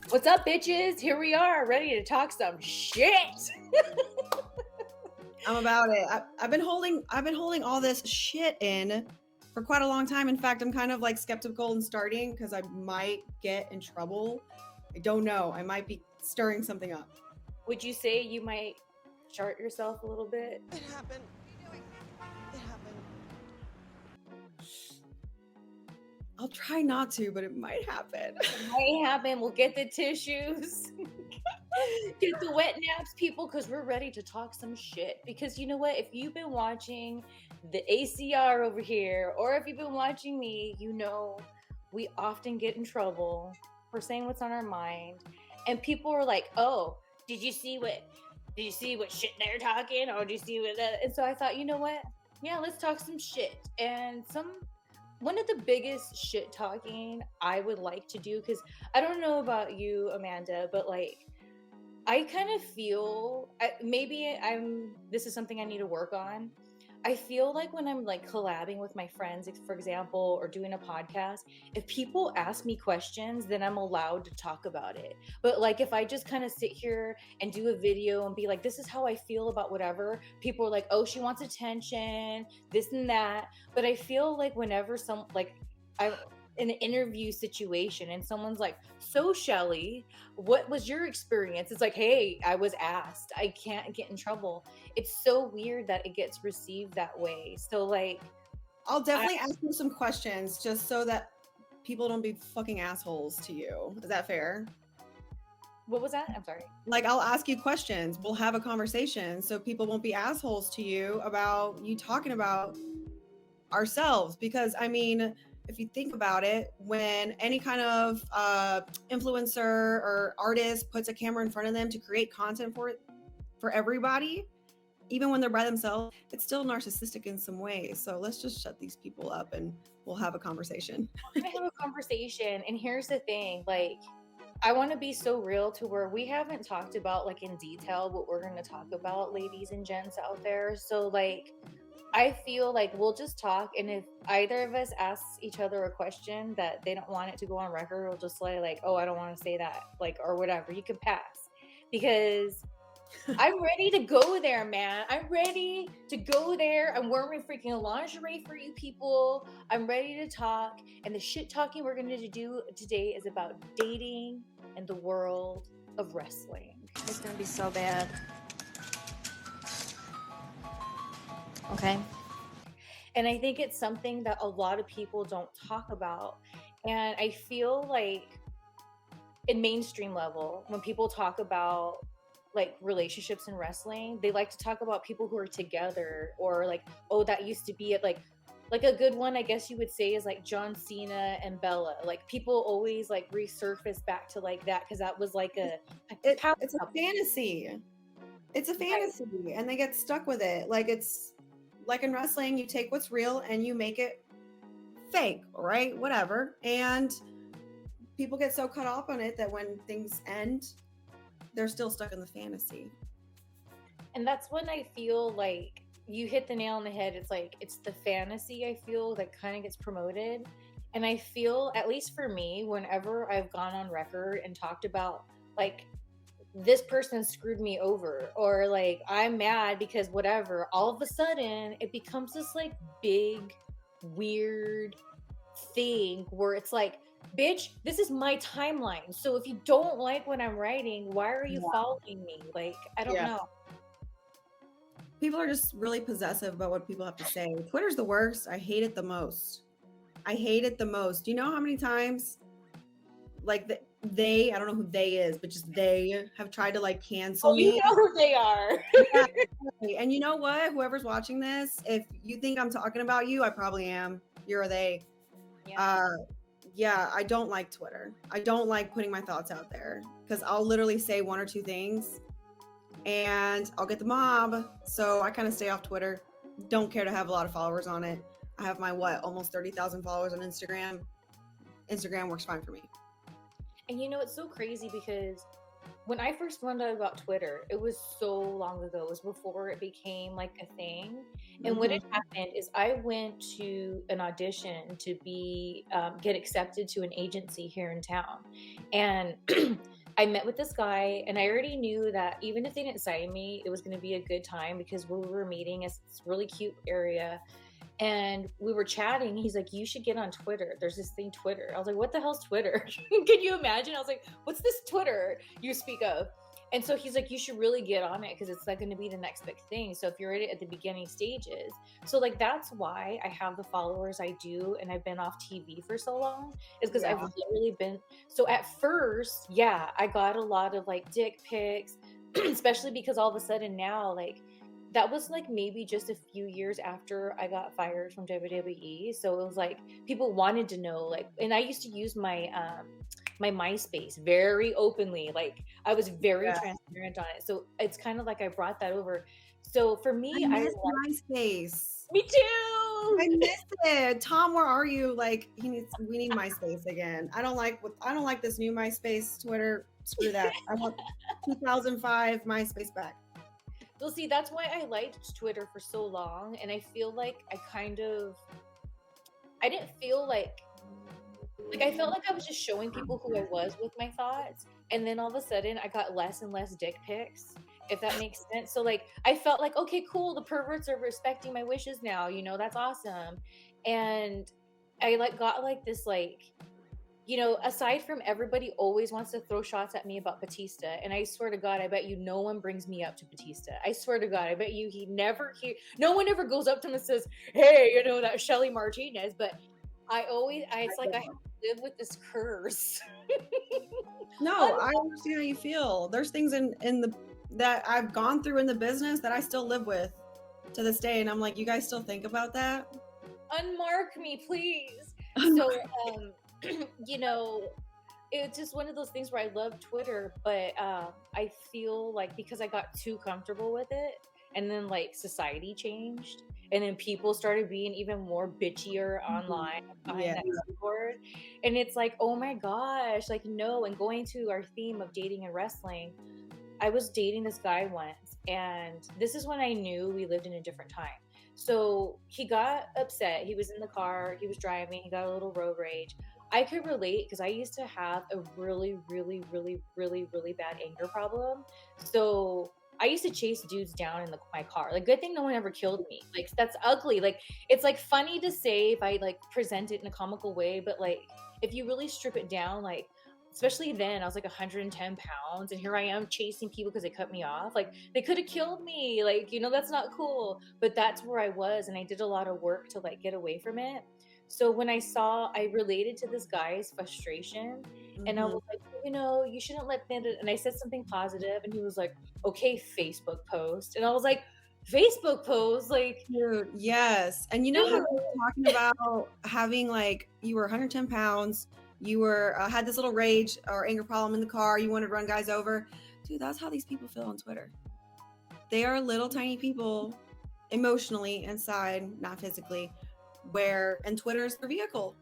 What's up, bitches? Here we are, ready to talk some shit. I'm about it. I've been holding all this shit in for quite a long time. In fact, I'm kind of like skeptical in starting because I might get in trouble. I don't know. I might be stirring something up. Would you say you might chart yourself a little bit? It happened. It happened. I'll try not to, but it might happen. It might happen. We'll get the tissues. Get the wet naps, people, because we're ready to talk some shit. Because you know what? If you've been watching the ACR over here, or if you've been watching me, you know we often get in trouble for saying what's on our mind. And people are like, oh, did you see what shit they're talking? Or did you see what that? And so I thought, you know what? Yeah, let's talk some shit. And one of the biggest shit talking I would like to do, because I don't know about you, Amanda, but like I kind of feel this is something I need to work on. I feel like when I'm like collabing with my friends, for example, or doing a podcast, if people ask me questions, then I'm allowed to talk about it. But like if I just kind of sit here and do a video and be like, this is how I feel about whatever, people are like, oh, she wants attention, this and that. But I feel like whenever I'm in an interview situation and someone's like, so Shelly, what was your experience? It's like, hey, I was asked. I can't get in trouble. It's so weird that it gets received that way. So like, I'll definitely ask you some questions just so that people don't be fucking assholes to you. Is that fair? what was that? I'm sorry. Like, I'll ask you questions. We'll have a conversation so people won't be assholes to you about you talking about ourselves. Because I mean, if you think about it, when any kind of influencer or artist puts a camera in front of them to create content for everybody, even when they're by themselves, it's still narcissistic in some ways. So let's just shut these people up and we'll have a conversation. We're gonna have a conversation. And here's the thing, like, I want to be so real to where we haven't talked about like in detail what we're going to talk about, ladies and gents out there. So like, I feel like we'll just talk, and if either of us asks each other a question that they don't want it to go on record, we'll just say like, oh, I don't want to say that, like, or whatever. You can pass, because I'm ready to go there, man. I'm ready to go there. I'm wearing freaking lingerie for you people. I'm ready to talk, and the shit talking we're going to do today is about dating and the world of wrestling. It's gonna be so bad. Okay. And I think it's something that a lot of people don't talk about. And I feel like in mainstream level, when people talk about like relationships in wrestling, they like to talk about people who are together, or like, oh, that used to be it. Like a good one, I guess you would say, is like John Cena and Bella. Like people always like resurface back to like that because that was like It's a fantasy. It's a fantasy, and they get stuck with it. Like, it's like in wrestling, you take what's real and you make it fake, right? Whatever. And people get so caught up on it that when things end, they're still stuck in the fantasy. And that's when I feel like you hit the nail on the head. It's like, it's the fantasy, I feel, that kind of gets promoted. And I feel, at least for me, whenever I've gone on record and talked about like, this person screwed me over, or like I'm mad because whatever, all of a sudden it becomes this like big weird thing where it's like, bitch, this is my timeline, so if you don't like what I'm writing, why are you following me? Like, I don't know. People are just really possessive about what people have to say. Twitter's the worst. I hate it the most. Do you know how many times like I don't know who they is, but just they have tried to like cancel me. You know who they are. Yeah. And you know what? Whoever's watching this, if you think I'm talking about you, I probably am. You're they. Yeah, I don't like Twitter. I don't like putting my thoughts out there because I'll literally say one or two things and I'll get the mob. So I kind of stay off Twitter. Don't care to have a lot of followers on it. I have my almost 30,000 followers on Instagram. Instagram works fine for me. And you know, it's so crazy because when I first found out about Twitter, it was so long ago. It was before it became like a thing. And what had happened is I went to an audition to be get accepted to an agency here in town. And I met with this guy, and I already knew that even if they didn't sign me, it was going to be a good time because we were meeting at this really cute area. And we were chatting. He's like, you should get on Twitter. There's this thing, Twitter. I was like, what the hell's Twitter? Can you imagine? I was like, what's this Twitter you speak of? And so he's like, you should really get on it because it's like going to be the next big thing. So if you're at the beginning stages, so like that's why I have the followers I do, and I've been off TV for so long, is because I've literally been. So at first, yeah, I got a lot of like dick pics, especially because all of a sudden now, like that was like maybe just a few years after I got fired from WWE. So it was like people wanted to know, like, and I used to use my MySpace very openly. Like I was very transparent on it. So it's kind of like I brought that over. So for me, I miss MySpace. Me too. I miss it. Tom, where are you? Like we need MySpace again. I don't like this new MySpace, Twitter. Screw that. I want 2005 MySpace back. Well, see, that's why I liked Twitter for so long. And I feel like I didn't feel like I felt like I was just showing people who I was with my thoughts. And then all of a sudden I got less and less dick pics, if that makes sense. So like, I felt like, okay, cool. The perverts are respecting my wishes now, you know, that's awesome. And I like got like this, like, you know, aside from everybody always wants to throw shots at me about Batista. And I swear to God, I bet you no one brings me up to Batista. I swear to God, I bet you no one ever goes up to him and says, hey, you know, that Shelly Martinez. But it's like I have to live with this curse. No, I understand how you feel. There's things that I've gone through in the business that I still live with to this day. And I'm like, you guys still think about that? Unmark me, please. So, you know, it's just one of those things where I love Twitter, but I feel like because I got too comfortable with it, and then like society changed, and then people started being even more bitchier online behind that keyboard, and it's like, oh my gosh, like no. And going to our theme of dating and wrestling, I was dating this guy once, and this is when I knew we lived in a different time. So he got upset. He was in the car, he was driving, he got a little road rage. I could relate because I used to have a really, really, really, really, really bad anger problem. So I used to chase dudes down in my car. Like, good thing no one ever killed me. Like, that's ugly. Like, it's like funny to say if I like present it in a comical way, but like if you really strip it down, like especially then I was like 110 pounds, and here I am chasing people because they cut me off. Like they could have killed me. Like, you know, that's not cool. But that's where I was, and I did a lot of work to like get away from it. So when I related to this guy's frustration, and I was like, you know, you shouldn't let that. And I said something positive, and he was like, okay, Facebook post. And I was like, Facebook post? Like, dude, yes. And you know how we were talking about having like, you were 110 pounds, you were had this little rage or anger problem in the car, you wanted to run guys over. Dude, that's how these people feel on Twitter. They are little tiny people emotionally inside, not physically. And Twitter is their vehicle.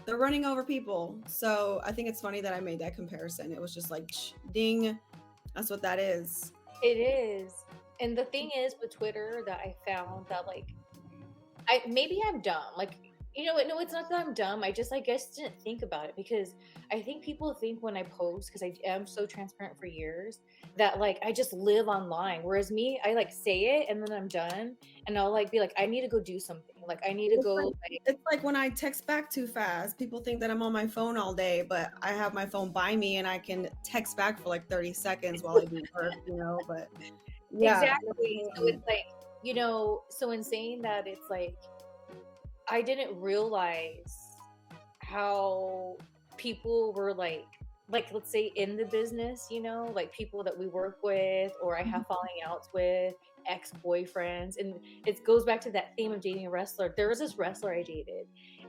They're running over people. So I think it's funny that I made that comparison. It was just like, ding, that's what that is. It is. And the thing is with Twitter that I found that like, maybe I'm dumb. Like, you know what? No, it's not that I'm dumb. I guess didn't think about it, because I think people think when I post, because I am so transparent for years, that like I just live online. Whereas me, I like say it and then I'm done, and I'll like be like, I need to go do something. Like I need to go. It's like when I text back too fast. People think that I'm on my phone all day, but I have my phone by me and I can text back for like 30 seconds while I do work, you know. But yeah, exactly. So it's like, you know, so in saying that, it's like I didn't realize how people were like let's say in the business, you know, like people that we work with or I have falling outs with, ex-boyfriends. And it goes back to that theme of dating a wrestler. There was this wrestler I dated,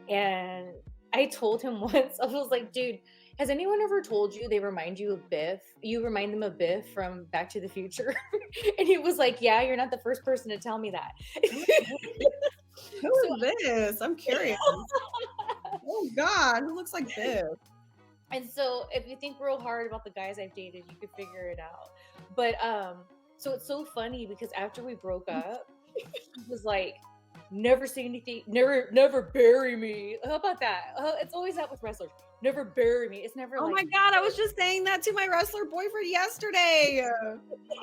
and I told him once, I was like, dude, has anyone ever told you they remind you of Biff? You remind them of Biff from Back to the Future? And he was like, yeah, you're not the first person to tell me that. Who is this? I'm curious. Oh God, who looks like this? And so if you think real hard about the guys I've dated, you could figure it out. But so it's so funny because after we broke up, he was like, never say anything, never bury me. How about that? It's always that with wrestlers. never bury me. It's never Oh like, my God, I was just saying that to my wrestler boyfriend yesterday.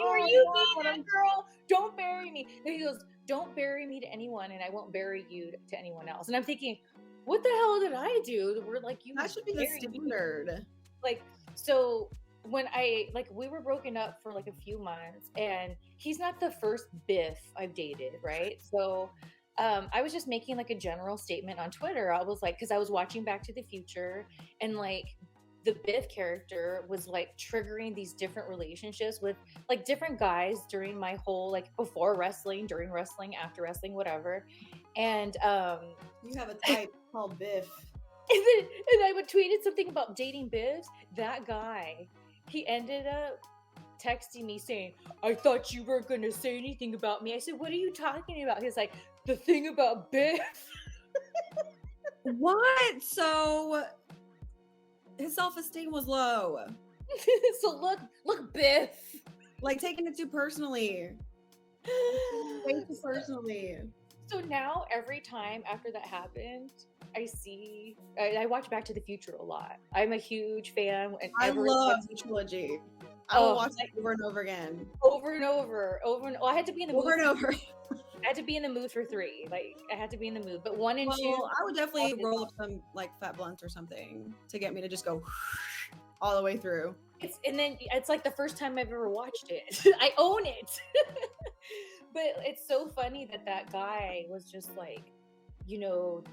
are you being that girl? Don't bury me. And he goes, don't bury me to anyone, and I won't bury you to anyone else. And I'm thinking, what the hell did I do? We're like, you That should be the buried me. standard. Like, so when we were broken up for like a few months, and he's not the first Biff I've dated, right? So I was just making like a general statement on Twitter. I was like, because I was watching Back to the Future, and like the Biff character was like triggering these different relationships with like different guys during my whole like before wrestling, during wrestling, after wrestling, whatever. And You have a type called Biff. and I would tweeted something about dating Biffs. That guy, he ended up texting me saying, I thought you weren't gonna say anything about me. I said, what are you talking about? He's like, the thing about Biff. What? So his self-esteem was low. So look, Biff. Like taking it too personally. Way too personally. So now every time after that happened, I watch Back to the Future a lot. I'm a huge fan. And I love the trilogy. I will watch it over and over again. Over and over. Well, I had to be in the mood. Over and over. I had to be in the mood for 3. Like, I had to be in the mood. But 1 and 2. I would definitely roll up some like fat blunts or something to get me to just go all the way through. It's like the first time I've ever watched it. I own it. But it's so funny that guy was just like, you know,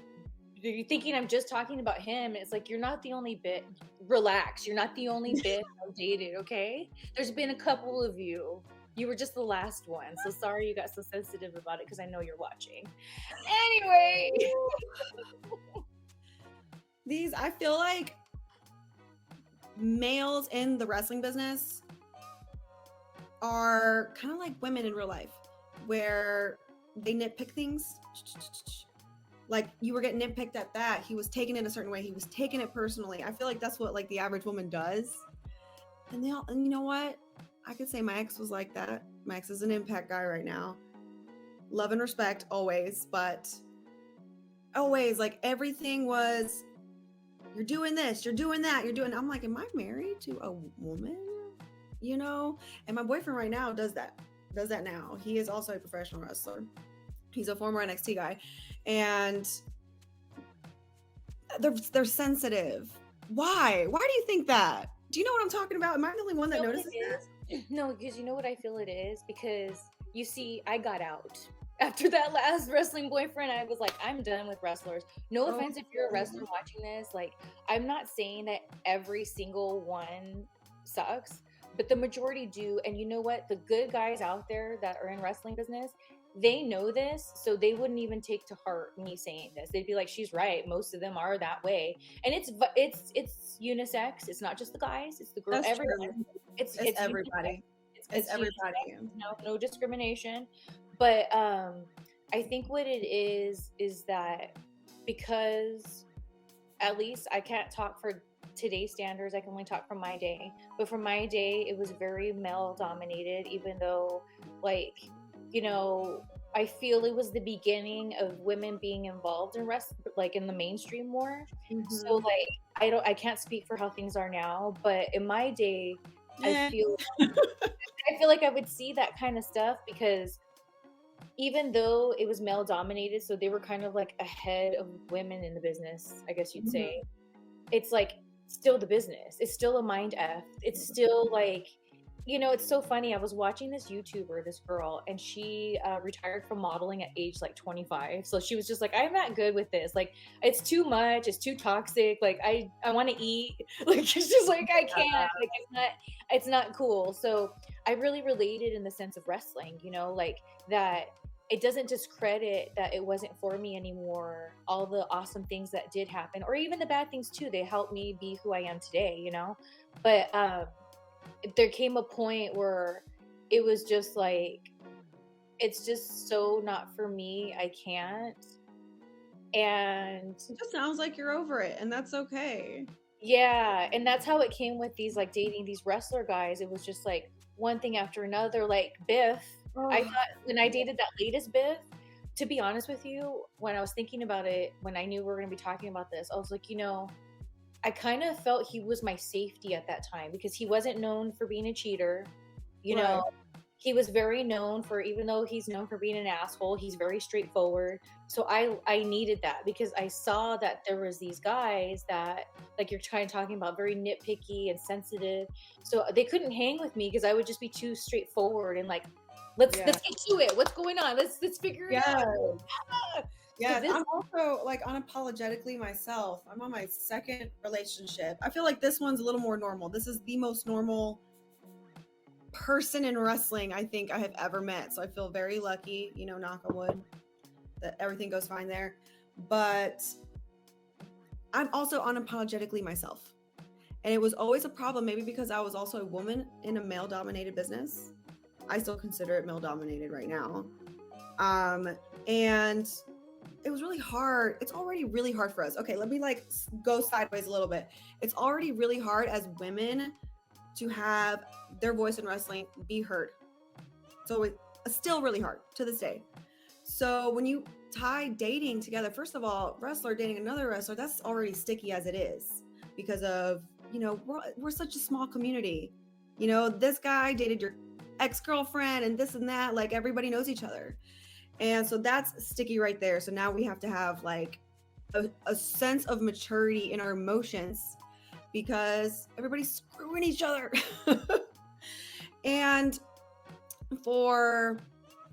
you're thinking I'm just talking about him. It's like, you're not the only bit. Relax. You're not the only bit I've dated, okay? There's been a couple of you. You were just the last one. So sorry you got so sensitive about it because I know you're watching. Anyway. I feel like males in the wrestling business are kind of like women in real life, where they nitpick things. Like, you were getting nitpicked at that. He was taking it a certain way. He was taking it personally. I feel like that's what like the average woman does. And you know what? I could say my ex was like that. My ex is an Impact guy right now. Love and respect always, but always like everything was, you're doing this, you're doing that, I'm like, am I married to a woman? You know? And my boyfriend right now does that now. He is also a professional wrestler. He's a former NXT guy. And they're sensitive. Why? Why do you think that? Do you know what I'm talking about? Am I the only one that notices that? No, because you know what I feel it is? Because you see, I got out. After that last wrestling boyfriend, I was like, I'm done with wrestlers. No offense if you're a wrestler watching this. Like, I'm not saying that every single one sucks, but the majority do. And you know what? The good guys out there that are in wrestling business, they know this, so they wouldn't even take to heart me saying this. They'd be like, she's right. Most of them are that way. And it's unisex. It's not just the guys. It's the girls. Everybody. It's everybody. It's everybody. No discrimination. But I think what it is that because at least I can't talk for today's standards, I can only talk from my day. But from my day, it was very male dominated, even though like, you know, I feel it was the beginning of women being involved in like in the mainstream more. Mm-hmm. So like, I can't speak for how things are now, but in my day, I feel like I would see that kind of stuff because even though it was male dominated, so they were kind of like ahead of women in the business, I guess you'd say. It's like still the business. It's still a mind F. It's still like, you know, it's so funny. I was watching this YouTuber, this girl, and she retired from modeling at age like 25. So she was just like, I'm not good with this. Like, it's too much. It's too toxic. Like, I want to eat. Like, it's just like, I can't. Like, it's not cool. So I really related in the sense of wrestling, you know, like that it doesn't discredit that it wasn't for me anymore. All the awesome things that did happen, or even the bad things too, they helped me be who I am today, you know? But, there came a point where it was just like, it's just so not for me. I can't. And it just sounds like you're over it, and that's okay. Yeah. And that's how it came with these, like dating these wrestler guys. It was just like one thing after another, like Biff. I thought when I dated that latest Biff, to be honest with you, when I was thinking about it, when I knew we were going to be talking about this, I was like, you know, I kind of felt he was my safety at that time because he wasn't known for being a cheater. You Right. know, he was very known for, even though he's known for being an asshole, he's very straightforward. So I needed that because I saw that there was these guys that, like you're kind of talking about, very nitpicky and sensitive. So they couldn't hang with me because I would just be too straightforward and like, let's Yeah. get to it. What's going on? Let's figure it Yeah. out. Ah! Yeah, So this, I'm also like unapologetically myself. I'm on my second relationship. I feel like this one's a little more normal. This is the most normal person in wrestling I think I have ever met. So I feel very lucky, you know, knock on wood, that everything goes fine there. But I'm also unapologetically myself. And it was always a problem, maybe because I was also a woman in a male dominated business. I still consider it male dominated right now. And it was really hard. It's already really hard for us. Okay, let me like go sideways a little bit. It's already really hard as women to have their voice in wrestling be heard. So it's still really hard to this day. So when you tie dating together, first of all, wrestler dating another wrestler, that's already sticky as it is because of, you know, we're such a small community. You know, this guy dated your ex-girlfriend and this and that, like everybody knows each other. And so that's sticky right there. So now we have to have like a sense of maturity in our emotions because everybody's screwing each other. And for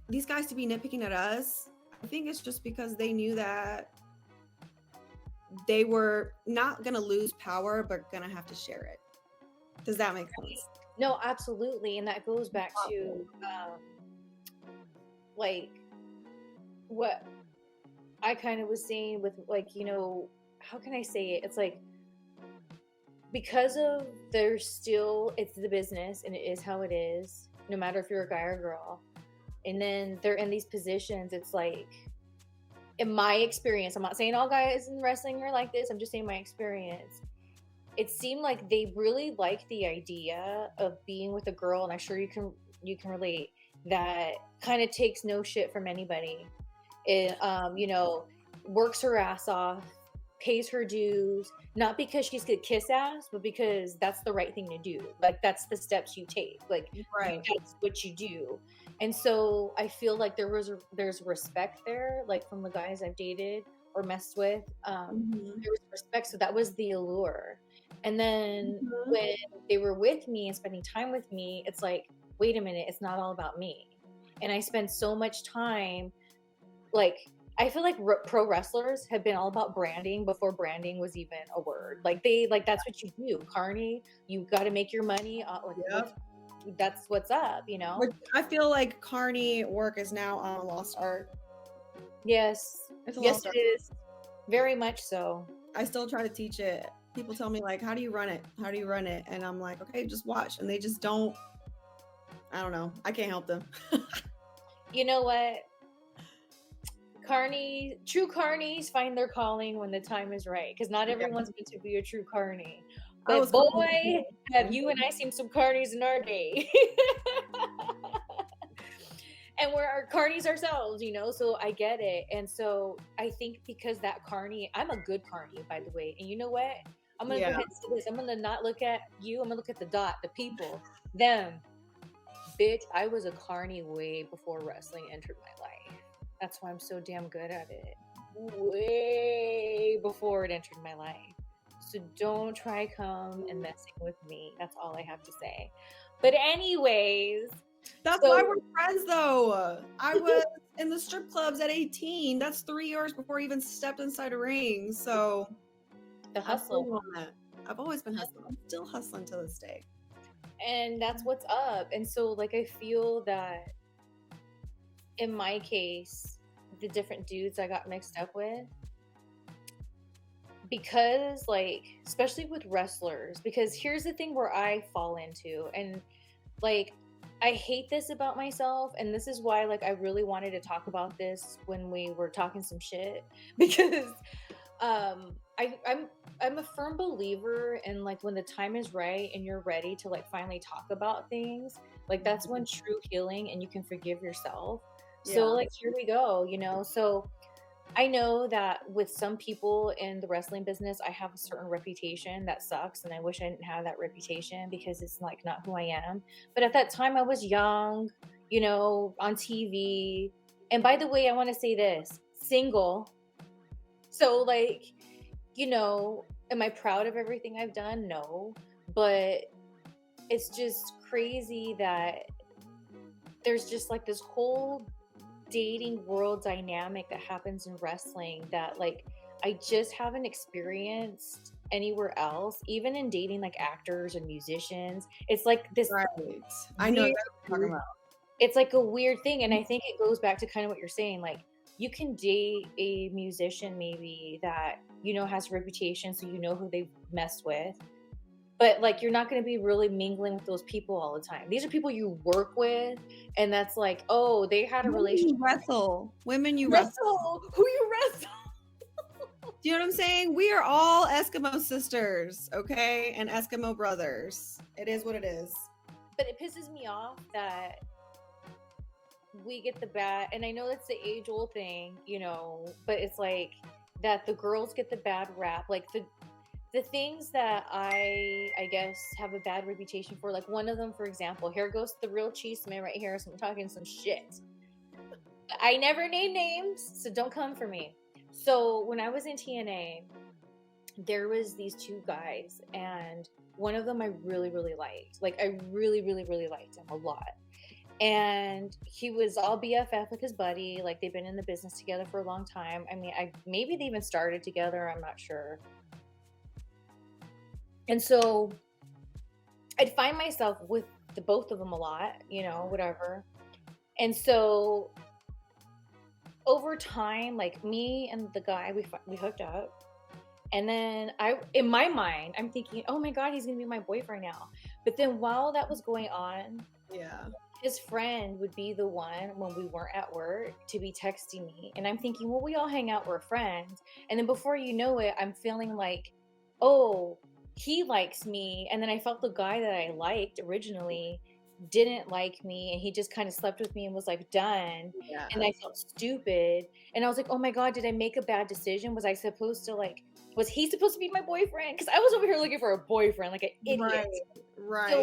these guys to be nitpicking at us, I think it's just because they knew that they were not going to lose power, but going to have to share it. Does that make sense? no, absolutely. And that goes back to like what I kind of was saying with, like, you know, how can I say it? It's like, because of there's still, it's the business and it is how it is, no matter if you're a guy or a girl. And then they're in these positions. It's like, in my experience, I'm not saying all guys in wrestling are like this, I'm just saying my experience. It seemed like they really liked the idea of being with a girl, and I'm sure you can relate, that kind of takes no shit from anybody. It, you know, works her ass off, pays her dues, not because she's gonna kiss ass, but because that's the right thing to do. Like, that's the steps you take. Like, Right. that's what you do. And so I feel like there's respect there, like from the guys I've dated or messed with. There was respect, so that was the allure. And then when they were with me and spending time with me, it's like, wait a minute, it's not all about me. And I spend so much time, like, I feel like pro wrestlers have been all about branding before branding was even a word. Like, that's what you do. Carney, you got to make your money. Yep. That's what's up, you know? Which I feel like Carney work is now a lost art. Yes. It's a Yes, lost it art. is. Very much so. I still try to teach it. People tell me like, how do you run it? How do you run it? And I'm like, okay, just watch. And they just don't. I don't know. I can't help them. You know what? True carnies find their calling when the time is right, because not everyone's meant to be a true carny. I But was boy, have you and I seen some carnies in our day. And we're our carnies ourselves, you know, so I get it. And so I think because that carny, I'm a good carny, by the way. And you know what? I'm going to go ahead and say this. I'm going to not look at you. I'm going to look at the dot, the people, them. Bitch, I was a carny way before wrestling entered my life. That's why I'm so damn good at it. Way before it entered my life. So don't try come and messing with me. That's all I have to say. But anyways, that's why we're friends though. I was in the strip clubs at 18. That's 3 years before I even stepped inside a ring. So the hustle. I've always been hustling. I'm still hustling to this day. And that's what's up. And so, like, I feel that in my case, the different dudes I got mixed up with, because, like, especially with wrestlers, because here's the thing where I fall into, and like, I hate this about myself, and this is why, like, I really wanted to talk about this when we were talking some shit, because I'm a firm believer in, like, when the time is right and you're ready to, like, finally talk about things, like, that's when true healing and you can forgive yourself. So, like, here we go, you know. So I know that with some people in the wrestling business, I have a certain reputation that sucks, and I wish I didn't have that reputation because it's like not who I am. But at that time, I was young, you know, on TV. And by the way, I want to say this: single. So, like, you know, am I proud of everything I've done? No, but it's just crazy that there's just like this whole dating world dynamic that happens in wrestling that like I just haven't experienced anywhere else, even in dating like actors and musicians. It's like this Right. I know weird, exactly what you're talking about. it's like a weird thing. And I think it goes back to kind of what you're saying. Like you can date a musician maybe that, you know, has a reputation, so you know who they've messed with. But like you're not going to be really mingling with those people all the time. These are people you work with, and that's like, oh, they had a relationship. Women you wrestle. Wrestle. Who you wrestle? Do you know what I'm saying? We are all Eskimo sisters, okay? And Eskimo brothers. It is what it is. But it pisses me off that we get the bad, and I know that's the age-old thing, you know, but it's like that the girls get the bad rap. Like the things that I guess have a bad reputation for, like one of them, for example, here goes the real cheese man right here. So I'm talking some shit. I never name names, so don't come for me. So when I was in TNA, there was these two guys, and one of them I really, really liked. Like I really, really, really liked him a lot. And he was all BFF with his buddy. Like they've been in the business together for a long time. I mean, maybe they even started together. I'm not sure. And so I'd find myself with the both of them a lot, you know, whatever. And so over time, like me and the guy, we hooked up. And then in my mind, I'm thinking, oh my God, he's going to be my boyfriend now. But then while that was going on, Yeah. his friend would be the one when we weren't at work to be texting me. And I'm thinking, well, we all hang out, we're friends. And then before you know it, I'm feeling like, oh, he likes me. And then I felt the guy that I liked originally didn't like me, and he just kind of slept with me and was like done. Yeah. And I felt stupid. And I was like, oh my God, did I make a bad decision? Was he supposed to be my boyfriend? Because I was over here looking for a boyfriend, like an idiot. Right. So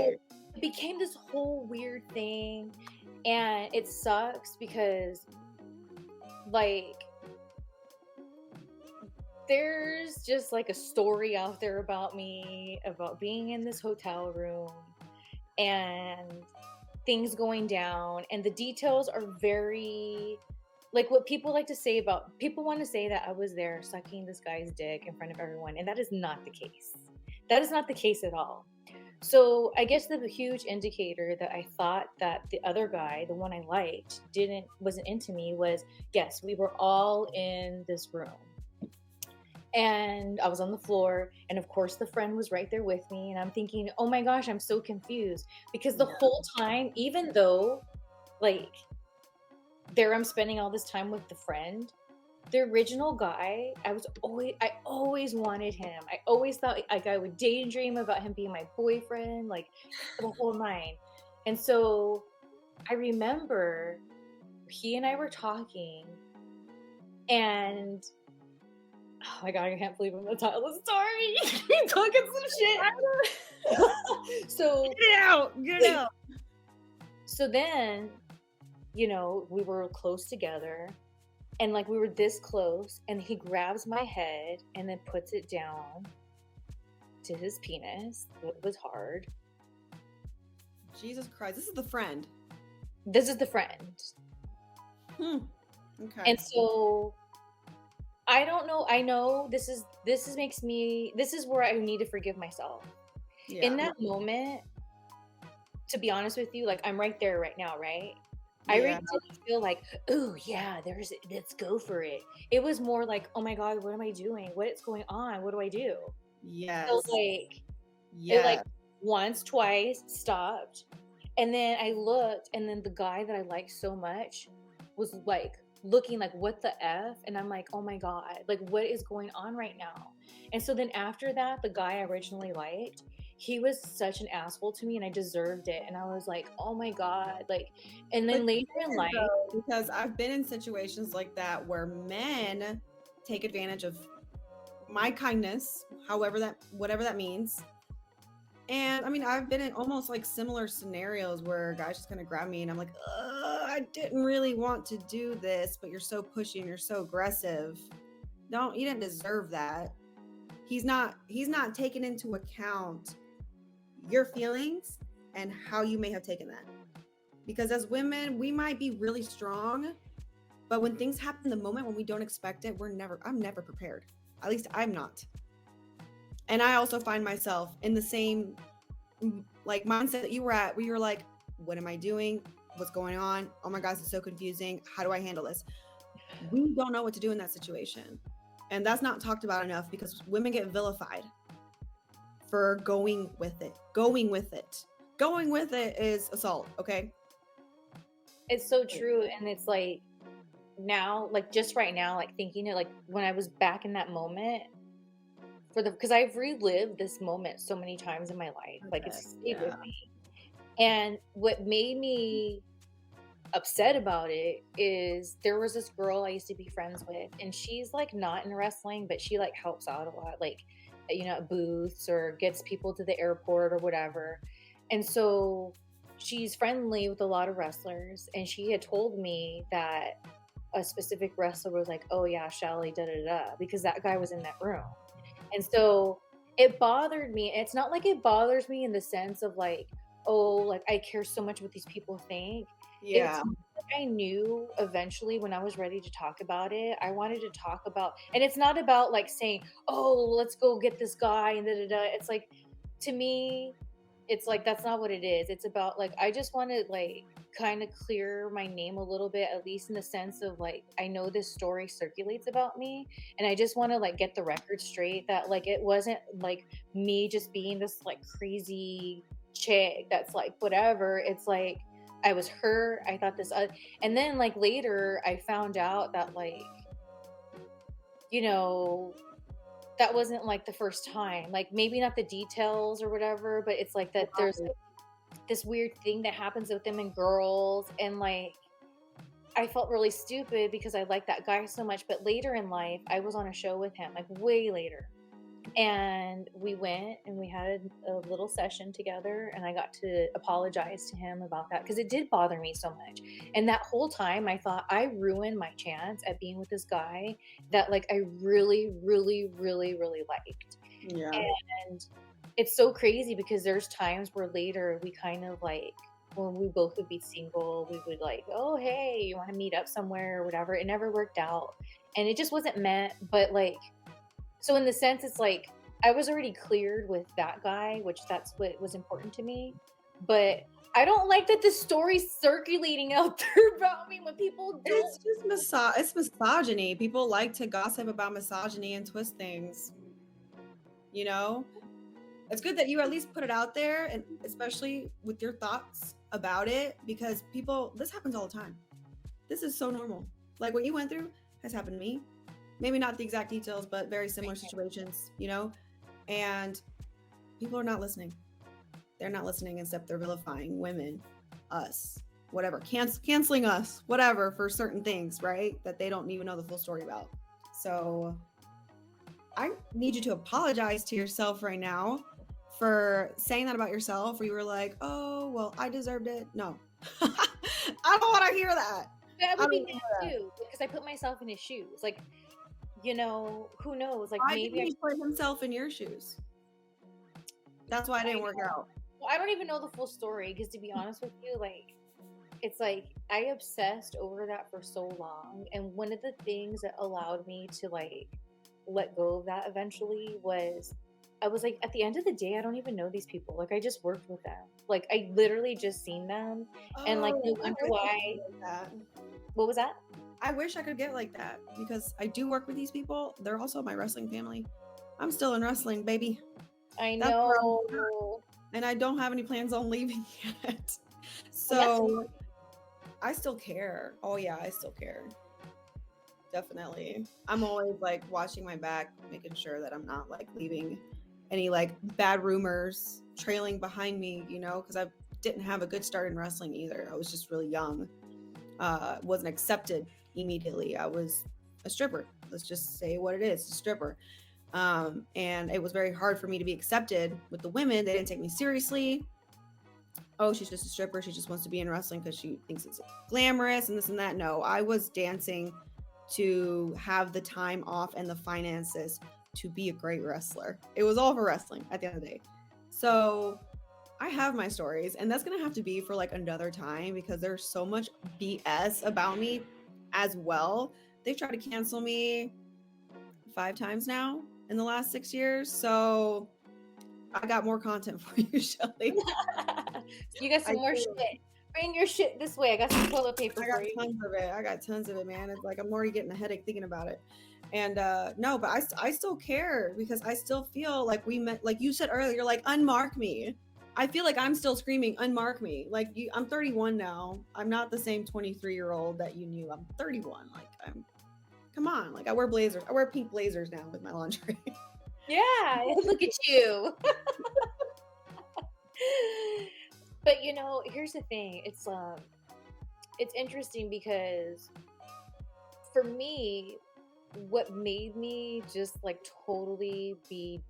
it became this whole weird thing, and it sucks because like there's just like a story out there about me, about being in this hotel room and things going down, and the details are very like what people like to say about people want to say that I was there sucking this guy's dick in front of everyone, and that is not the case. That is not the case at all. So I guess the huge indicator that I thought that the other guy, the one I liked, wasn't into me was, yes, we were all in this room. And I was on the floor, and of course the friend was right there with me, and I'm thinking, oh my gosh, I'm so confused, because the whole time, even though like there I'm spending all this time with the friend, the original guy, I always wanted him. I always thought like I would daydream about him being my boyfriend, like the whole nine. And so I remember he and I were talking, and oh my God, I can't believe I'm gonna tell the story. We're talking some shit. So Get out. So then, you know, we were close together, and like we were this close, and he grabs my head and then puts it down to his penis. It was hard. Jesus Christ. This is the friend. This is the friend. Okay. And so I don't know. I know this is where I need to forgive myself. Yeah. In that moment, to be honest with you, like I'm right there right now, right? I really didn't feel like, oh yeah, let's go for it. It was more like, oh my God, what am I doing? What is going on? What do I do? Yes. So like, it like once, twice, stopped. And then I looked, and then the guy that I liked so much was like looking like, what the F? And I'm like, oh my God, like what is going on right now? And so then after that, the guy I originally liked, he was such an asshole to me, and I deserved it. And I was like, oh my God. Like, and then But later it in is, life, though, because I've been in situations like that where men take advantage of my kindness, whatever that means. And I mean, I've been in almost like similar scenarios where guys just kind of grab me and I'm like, I didn't really want to do this, but you're so pushy and you're so aggressive. You didn't deserve that. He's not taking into account your feelings and how you may have taken that. Because as women, we might be really strong, but when things happen in the moment when we don't expect it, I'm never prepared. At least I'm not. And I also find myself in the same like mindset that you were at, where you're like, what am I doing? What's going on? Oh my gosh, it's so confusing. How do I handle this? We don't know what to do in that situation. And that's not talked about enough because women get vilified for going with it. Going with it is assault, okay? it's so true. And it's like now, like just right now, like thinking it, like when I was back in that moment, because I've relived this moment so many times in my life. Like it's stayed with me. And what made me upset about it is there was this girl I used to be friends with, and she's like not in wrestling, but she like helps out a lot, like, you know, at booths or gets people to the airport or whatever. And so she's friendly with a lot of wrestlers, and she had told me that a specific wrestler was like, oh yeah, Shelly, da da da, because that guy was in that room. And so it bothered me. It's not like it bothers me in the sense of like, oh, like I care so much what these people think. Yeah. It's like I knew eventually when I was ready to talk about it, I wanted to talk about, and it's not about like saying, oh, let's go get this guy and da da da. It's like, to me, it's like that's not what it is. It's about like I just want to like kind of clear my name a little bit, at least in the sense of like I know this story circulates about me, and I just want to like get the record straight that like it wasn't like me just being this like crazy chick that's like whatever. It's like I was hurt. I thought this, and then like later I found out that like, you know, that wasn't like the first time. Like maybe not the details or whatever, but it's like that there's like, this weird thing that happens with them and girls, and like I felt really stupid because I liked that guy so much. But later in life, I was on a show with him, like way later. And we went and we had a little session together, and I got to apologize to him about that because it did bother me so much. And that whole time I thought I ruined my chance at being with this guy that like I really, really, really, really liked. Yeah. And it's so crazy because there's times where later we kind of like, when we both would be single, we would like, oh, hey, you want to meet up somewhere or whatever. It never worked out. And it just wasn't meant. But like, so in the sense, it's like I was already cleared with that guy, which that's what was important to me. But I don't like that the story's circulating out there about me when people don't. It's just it's misogyny. People like to gossip about misogyny and twist things. You know? It's good that you at least put it out there, and especially with your thoughts about it, because this happens all the time. This is so normal. Like what you went through has happened to me. Maybe not the exact details, but very similar situations, you know? And people are not listening. They're not listening, except they're vilifying women, us, whatever, canceling us, whatever, for certain things, right? That they don't even know the full story about. So I need you to apologize to yourself right now for saying that about yourself, where you were like, oh, well, I deserved it. No, I don't want to hear that. That would be mad too, because I put myself in his shoes. Like, you know, who knows? Like, Why maybe didn't he put himself in your shoes? That's why it didn't work out. Well, I don't even know the full story, because to be honest with you, like, it's like I obsessed over that for so long. And one of the things that allowed me to like let go of that eventually was I was like, at the end of the day, I don't even know these people. Like, I just worked with them. Like, I literally just seen them. And like, no wonder why. What was that? I wish I could get like that, because I do work with these people. They're also my wrestling family. I'm still in wrestling, baby. I know. And I don't have any plans on leaving yet. So I still care. Oh yeah, I still care. Definitely. I'm always like watching my back, making sure that I'm not like leaving any like bad rumors trailing behind me, you know, because I didn't have a good start in wrestling either. I was just really young. Wasn't accepted immediately. I was a stripper. Let's just say what it is, a stripper. And it was very hard for me to be accepted with the women. They didn't take me seriously. Oh, she's just a stripper. She just wants to be in wrestling because she thinks it's glamorous and this and that. No, I was dancing to have the time off and the finances to be a great wrestler. It was all for wrestling at the end of the day. So I have my stories, and that's going to have to be for like another time because there's so much BS about me as well. They've tried to cancel me 5 times now in the last 6 years. So I got more content for you, Shelly. You got some more shit. Bring your shit this way. I got some toilet paper I got for you. tons of it. I got tons of it, man. It's like I'm already getting a headache thinking about it. And no, but I still care because I still feel like we met, like you said earlier, like unmark me. I feel like I'm still screaming, unmark me. Like I'm 31 now. I'm not the same 23-year-old that you knew. I'm 31. Like come on. Like I wear blazers. I wear pink blazers now with my lingerie. Yeah, look at you. But you know, here's the thing. It's interesting because for me, what made me just like totally be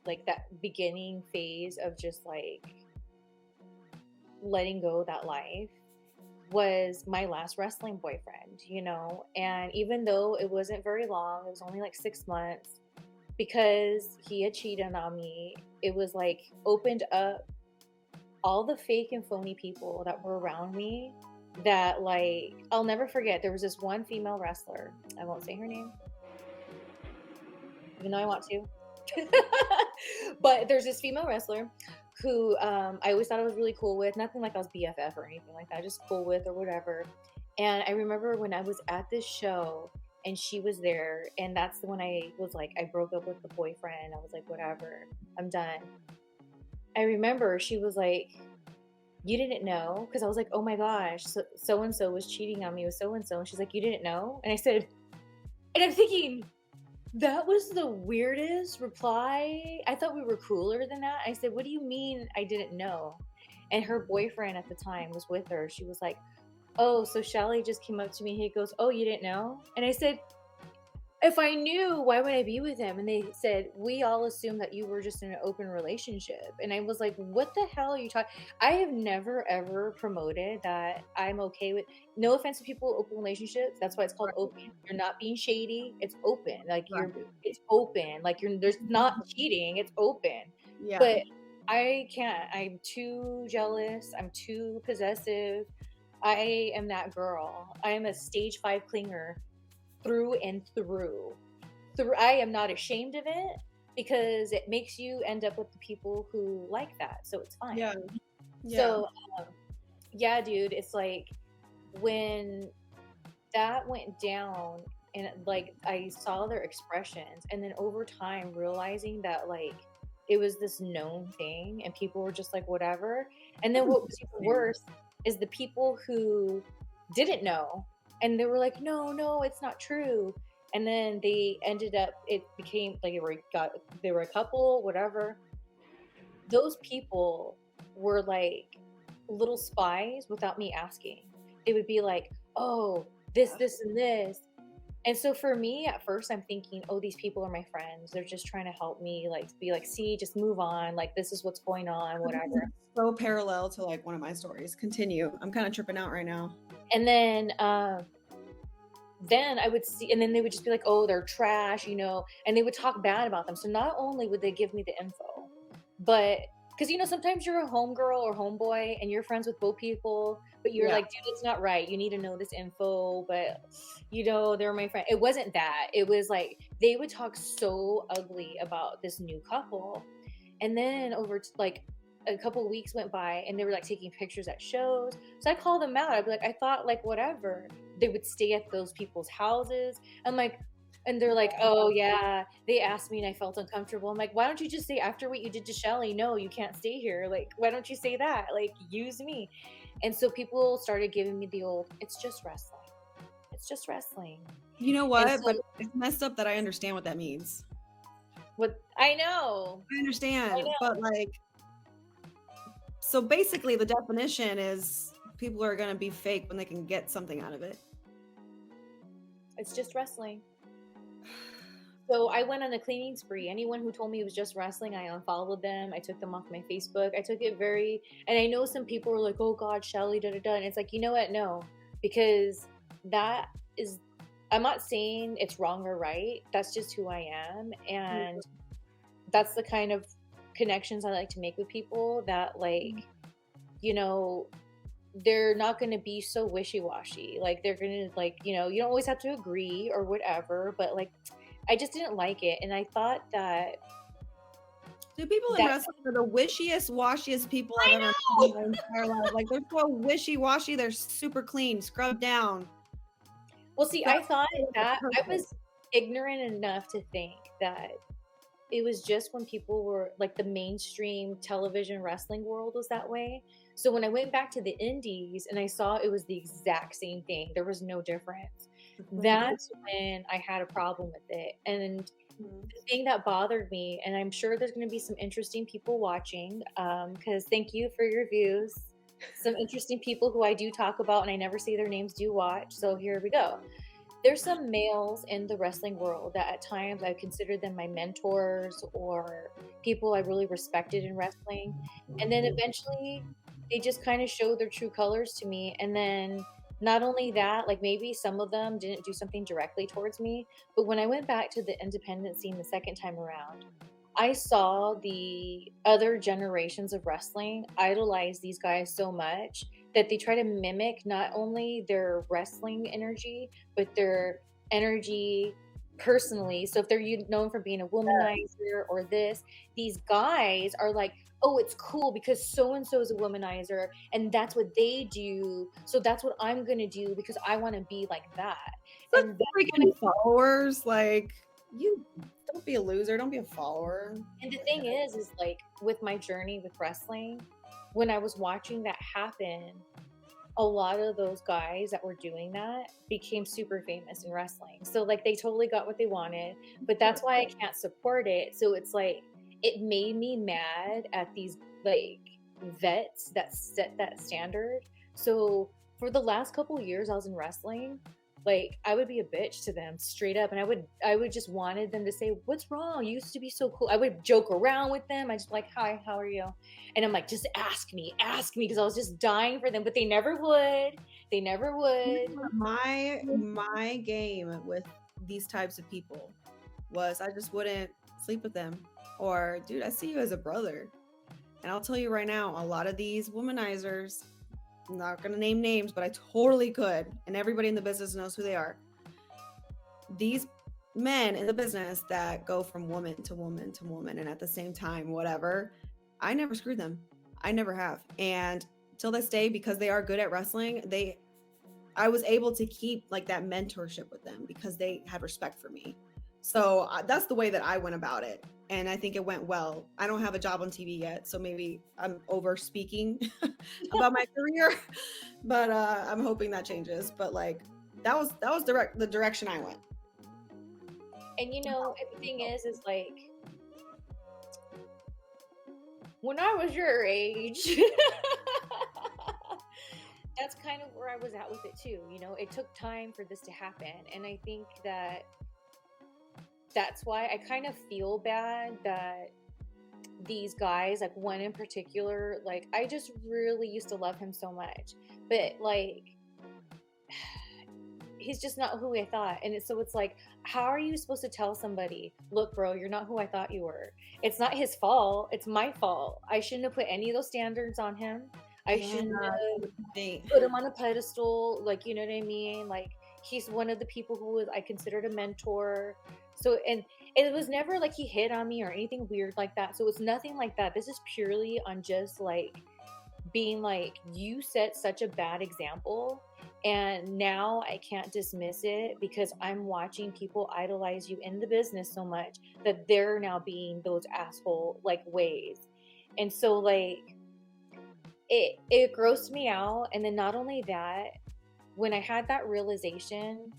like that beginning phase of just like letting go of that life was my last wrestling boyfriend, you know. And even though it wasn't very long, it was only like 6 months, because he had cheated on me, it was like opened up all the fake and phony people that were around me that like I'll never forget. There was this one female wrestler. I won't say her name, even though I want to. But there's this female wrestler who I always thought I was really cool with. Nothing like I was BFF or anything like that, just cool with or whatever. And I remember when I was at this show and she was there, and that's when I was like, I broke up with the boyfriend. I was like, whatever, I'm done. I remember she was like, you didn't know? Because I was like, oh my gosh, so and so was cheating on me with so and so. And she's like, you didn't know? And I said, and I'm thinking, that was the weirdest reply. I thought we were cooler than that. I said, what do you mean I didn't know? And her boyfriend at the time was with her. She was like, oh, so Shelly just came up to me. He goes, oh, you didn't know? And I said, if I knew, why would I be with him? And they said, we all assumed that you were just in an open relationship. And I was like, what the hell are you talking? I have never, ever promoted that I'm okay with, no offense to people, open relationships. That's why it's called open. You're not being shady. It's open. Like it's open. Like there's not cheating. It's open. Yeah. But I can't. I'm too jealous. I'm too possessive. I am that girl. I am a stage 5 clinger. Through and through. I am not ashamed of it because it makes you end up with the people who like that. So it's fine. Yeah. So, yeah, dude, it's like when that went down and like I saw their expressions, and then over time realizing that like it was this known thing and people were just like, whatever. And then what was even worse is the people who didn't know. And they were like, no, it's not true. And then they ended up, it became like they were a couple, whatever. Those people were like little spies without me asking. They would be like, oh, this, and this. And so for me, at first, I'm thinking, oh, these people are my friends. They're just trying to help me, like, be like, see, just move on. Like, this is what's going on, whatever. So parallel to like one of my stories. Continue. I'm kind of tripping out right now. And then I would see, and then they would just be like, oh, they're trash, you know, and they would talk bad about them. So not only would they give me the info, but because, you know, sometimes you're a homegirl or homeboy and you're friends with both people, but you're like, dude, it's not right. You need to know this info. But, you know, they're my friend. It wasn't that. It was like they would talk so ugly about this new couple. And then over like a couple of weeks went by and they were like taking pictures at shows. So I called them out. I'd be like, I thought like whatever. They would stay at those people's houses. I'm like, and they're like, oh yeah, they asked me and I felt uncomfortable. I'm like, why don't you just say after what you did to Shelly, no, you can't stay here. Like, why don't you say that? Like, use me. And so people started giving me the old, it's just wrestling. It's just wrestling. You know what? But it's messed up that I understand what that means. What I know. I understand, I know. but like, so basically the definition is people are going to be fake when they can get something out of it. It's just wrestling. So I went on a cleaning spree. Anyone who told me it was just wrestling, I unfollowed them. I took them off my Facebook. I took it very, and I know some people were like, "Oh God, Shelly, da da da," and it's like, you know what? No, because that is, I'm not saying it's wrong or right. That's just who I am, and that's the kind of connections I like to make with people. That like, you know, they're not going to be so wishy-washy. Like they're going to like, you know, you don't always have to agree or whatever, but like I just didn't like it, and I thought that Dude, people in wrestling are the wishiest, washiest people I've ever met in my entire life. Like they're so wishy-washy, they're super clean, scrubbed down. Well, see, I thought that I was ignorant enough to think that it was just when people were like the mainstream television wrestling world was that way. So when I went back to the indies and I saw it was the exact same thing, there was no difference. That's when I had a problem with it. And the thing that bothered me, and I'm sure there's going to be some interesting people watching, because thank you for your views. Some interesting people who I do talk about and I never see their names do watch. So here we go. There's some males in the wrestling world that at times I consider them my mentors or people I really respected in wrestling. And then eventually they just kind of show their true colors to me. And then not only that, like maybe some of them didn't do something directly towards me, but when I went back to the independent scene the second time around, I saw the other generations of wrestling idolize these guys so much that they try to mimic not only their wrestling energy, but their energy personally. So if they're known for being a womanizer or this, these guys are like, oh, it's cool because so and so is a womanizer and that's what they do. So that's what I'm going to do because I want to be like that. And freaking followers, like, you don't be a loser, don't be a follower. And the thing is like with my journey with wrestling, when I was watching that happen, a lot of those guys that were doing that became super famous in wrestling. So like they totally got what they wanted, but that's why I can't support it. So it's like it made me mad at these like vets that set that standard. So for the last couple of years I was in wrestling, like I would be a bitch to them straight up, and I would just wanted them to say, what's wrong, you used to be so cool. I would joke around with them. I just like, hi, how are you? And I'm like, just ask me, because I was just dying for them, but they never would. My game with these types of people was I just wouldn't sleep with them, or dude, I see you as a brother. And I'll tell you right now, a lot of these womanizers, I'm not going to name names, but I totally could. And everybody in the business knows who they are. These men in the business that go from woman to woman to woman and at the same time, whatever, I never screwed them. I never have. And till this day, because they are good at wrestling, I was able to keep like that mentorship with them because they had respect for me. So that's the way that I went about it. And I think it went well. I don't have a job on TV yet, so maybe I'm over speaking about my career, but I'm hoping that changes. But like that was the direction I went. And you know, the thing is like when I was your age, that's kind of where I was at with it too. You know, it took time for this to happen, and I think that's why I kind of feel bad that these guys, like one in particular, like I just really used to love him so much, but like he's just not who I thought. And so it's like, how are you supposed to tell somebody, look bro, you're not who I thought you were? It's not his fault, it's my fault. I shouldn't have put any of those standards on him. I shouldn't have put him on a pedestal, like, you know what I mean? Like he's one of the people who I considered a mentor. So, and it was never like he hit on me or anything weird like that. So it's nothing like that. This is purely on just like being like, you set such a bad example, and now I can't dismiss it because I'm watching people idolize you in the business so much that they're now being those asshole like ways. And so like it grossed me out. And then not only that, when I had that realization,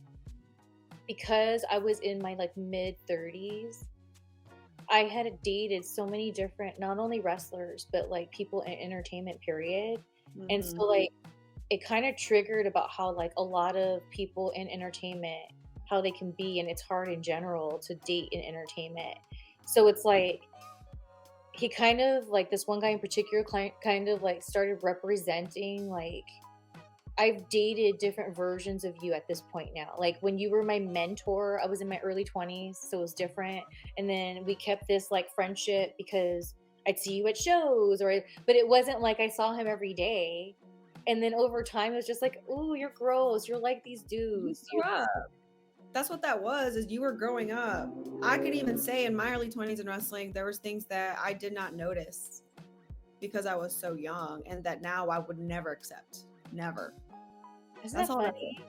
because I was in my like mid 30s, I had dated so many different, not only wrestlers, but like people in entertainment, period. And so, like, it kind of triggered about how, like, a lot of people in entertainment, how they can be, and it's hard in general to date in entertainment. So it's like, he kind of, like, this one guy in particular, kind of like started representing, like, I've dated different versions of you at this point now. Like, when you were my mentor, I was in my early 20s, so it was different. And then we kept this like friendship because I'd see you at shows, but it wasn't like I saw him every day. And then over time, it was just like, ooh, you're gross. You're like these dudes. That's what that was, is you were growing up. I could even say in my early 20s in wrestling, there was things that I did not notice because I was so young, and that now I would never accept. Never. Isn't that funny?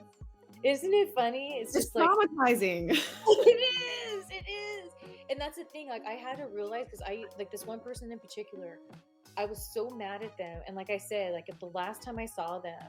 Isn't it funny? It's just like traumatizing. It is. And that's the thing, like, I had to realize, because I, like, this one person in particular, I was so mad at them. And like I said, like, at the last time I saw them,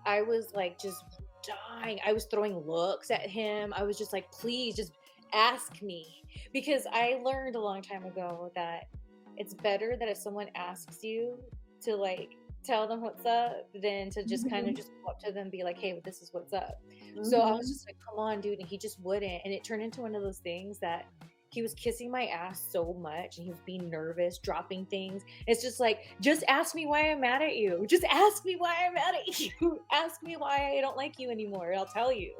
I was like just dying. I was throwing looks at him. I was just like, please just ask me. Because I learned a long time ago that it's better that if someone asks you to, like, tell them what's up than to just kind of just go up to them and be like, hey, this is what's up. So I was just like, come on, dude. And he just wouldn't. And it turned into one of those things that he was kissing my ass so much, and he was being nervous, dropping things. It's just like, just ask me why I'm mad at you. Just ask me why I'm mad at you. Ask me why I don't like you anymore. I'll tell you.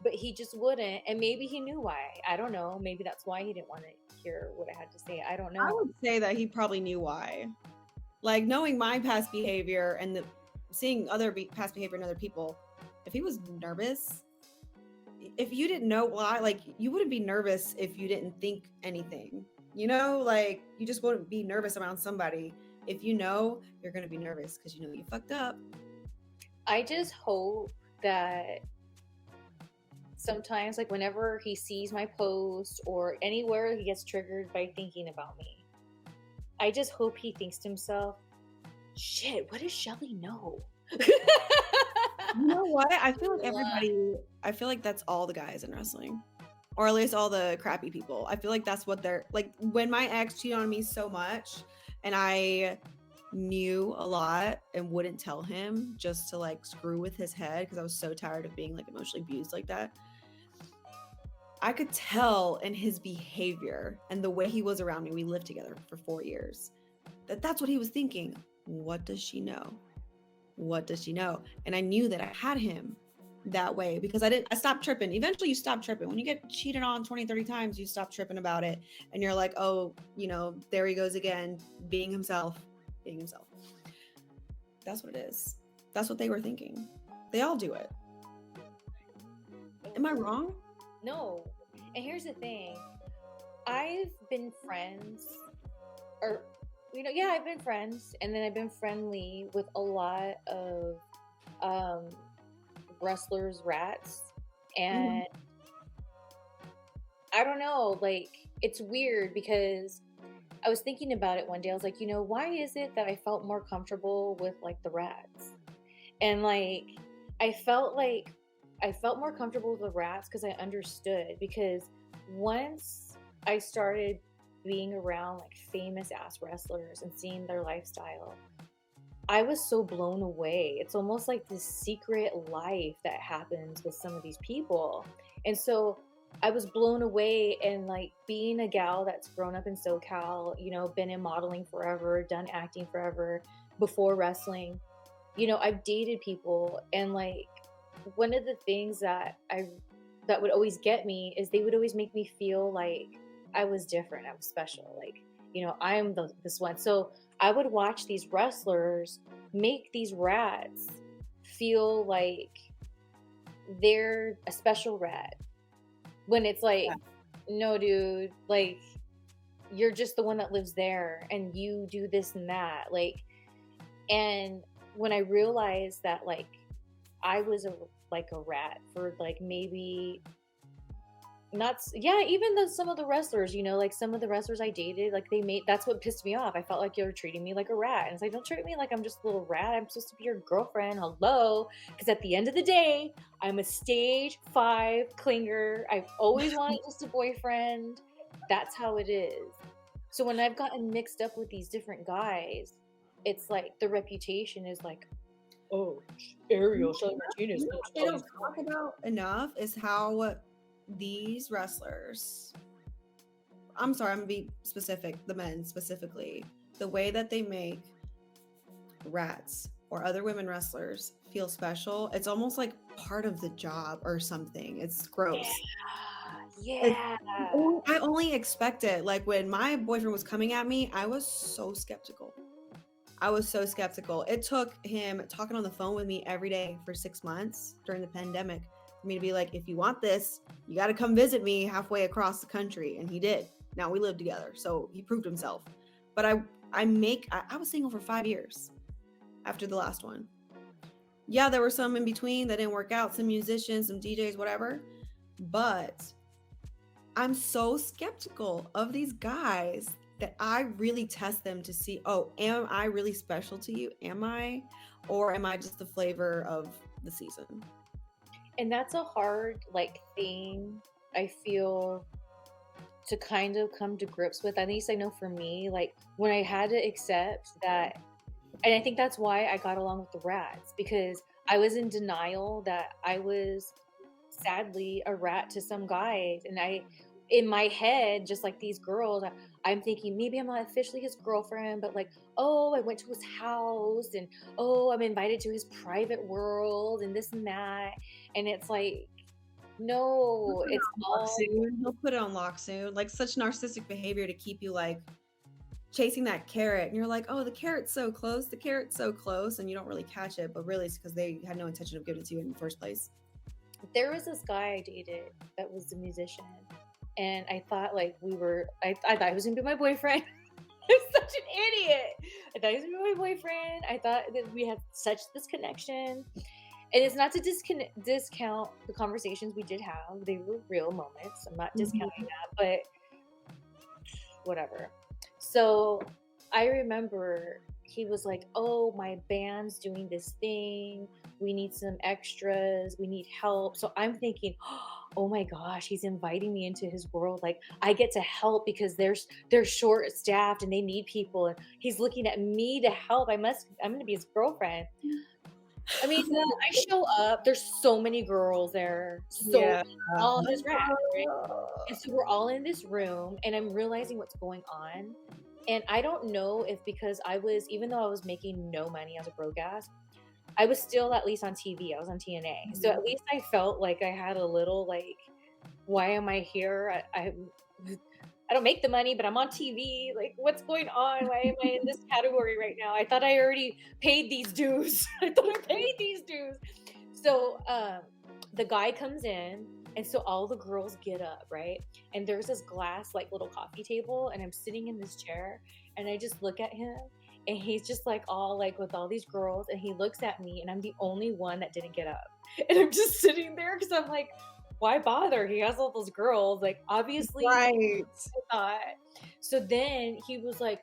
But he just wouldn't. And maybe he knew why. I don't know. Maybe that's why he didn't want to hear what I had to say. I don't know. I would say that he probably knew why. Like, knowing my past behavior and seeing other past behavior in other people, if he was nervous, if you didn't know why, like, you wouldn't be nervous if you didn't think anything, you know, like, you just wouldn't be nervous around somebody. If you know, you're going to be nervous because you know you fucked up. I just hope that sometimes, like, whenever he sees my post or anywhere he gets triggered by thinking about me, I just hope he thinks to himself, shit, what does Shelly know? You know what? I feel like that's all the guys in wrestling, or at least all the crappy people. I feel like that's what they're like. When my ex cheated on me so much, and I knew a lot and wouldn't tell him just to like screw with his head because I was so tired of being like emotionally abused like that. I could tell in his behavior and the way he was around me. We lived together for 4 years. That's what he was thinking. What does she know? What does she know? And I knew that I had him that way because I stopped tripping. Eventually you stop tripping. When you get cheated on 20, 30 times, you stop tripping about it. And you're like, oh, you know, there he goes again, being himself. That's what it is. That's what they were thinking. They all do it. Am I wrong? No. And here's the thing. I've been friends, or, you know, yeah, I've been friends, and then I've been friendly with a lot of wrestlers, rats, and I don't know, like, it's weird because I was thinking about it one day. I was like, you know, why is it that I felt more comfortable with, like, the rats? And, like, I felt more comfortable with the rats because I understood. Because once I started being around, like, famous ass wrestlers and seeing their lifestyle, I was so blown away. It's almost like this secret life that happens with some of these people. And so I was blown away, and, like, being a gal that's grown up in SoCal, you know, been in modeling forever, done acting forever before wrestling, you know, I've dated people, and, like, one of the things that would always get me is they would always make me feel like I was different, I was special, like, you know, I'm this one. So I would watch these wrestlers make these rats feel like they're a special rat, when it's like, no, dude, like, you're just the one that lives there and you do this and that. Like, and when I realized that, like, I was a rat for, like, maybe not, yeah, even some of the wrestlers, you know, like, some of the wrestlers I dated, like, that's what pissed me off. I felt like you were treating me like a rat, and it's like, don't treat me like I'm just a little rat. I'm supposed to be your girlfriend. Hello. Because at the end of the day, I'm a stage 5 clinger. I've always wanted just a boyfriend. That's how it is. So when I've gotten mixed up with these different guys, it's like the reputation is like, oh, Ariel, Shelly Martinez, What they don't talk about enough is how these wrestlers, I'm sorry, I'm gonna be specific, the men specifically, the way that they make rats or other women wrestlers feel special, it's almost like part of the job or something. It's gross. Yeah. I only expect it. Like when my boyfriend was coming at me, I was so skeptical. It took him talking on the phone with me every day for 6 months during the pandemic for me to be like, if you want this, you got to come visit me halfway across the country. And he did. Now we live together. So he proved himself. But I was single for 5 years after the last one. Yeah, there were some in between that didn't work out, some musicians, some DJs, whatever. But I'm so skeptical of these guys that I really test them to see, oh, am I really special to you? Am I? Or am I just the flavor of the season? And that's a hard thing I feel to kind of come to grips with. At least I know for me, like when I had to accept that, and I think that's why I got along with the rats, because I was in denial that I was sadly a rat to some guys. And in my head, just like these girls, I'm thinking maybe I'm not officially his girlfriend, but like, oh, I went to his house, and oh, I'm invited to his private world, and this and that. And it's like, no, it's all soon. He'll put it on lock soon. Like such narcissistic behavior to keep you like chasing that carrot, and you're like, oh, the carrot's so close, and you don't really catch it, but really it's because they had no intention of giving it to you in the first place. There was this guy I dated that was a musician, and I thought like I thought he was gonna be my boyfriend. I'm such an idiot. I thought he was gonna be my boyfriend. I thought that we had such this connection. And it's not to discount the conversations we did have. They were real moments. I'm not discounting that, but whatever. So I remember he was like, oh, my band's doing this thing. We need some extras. We need help. So I'm thinking, oh my gosh, he's inviting me into his world. Like I get to help because they're short staffed and they need people. And he's looking at me to help. I'm going to be his girlfriend. I mean, I show up. There's so many girls there. So many, all his rats, right? And so we're all in this room, and I'm realizing what's going on. And I don't know if because even though I was making no money as a broke ass, I was still at least on TV. I was on TNA. So at least I felt like I had a little like, why am I here? I don't make the money, but I'm on TV. Like, what's going on? Why am I in this category right now? I thought I already paid these dues. So the guy comes in, and so all the girls get up, right? And there's this glass, like, little coffee table, and I'm sitting in this chair, and I just look at him, and he's just, like, all, like, with all these girls, and he looks at me, and I'm the only one that didn't get up. And I'm just sitting there, because I'm like, why bother? He has all those girls. Like, obviously, right. So then he was like,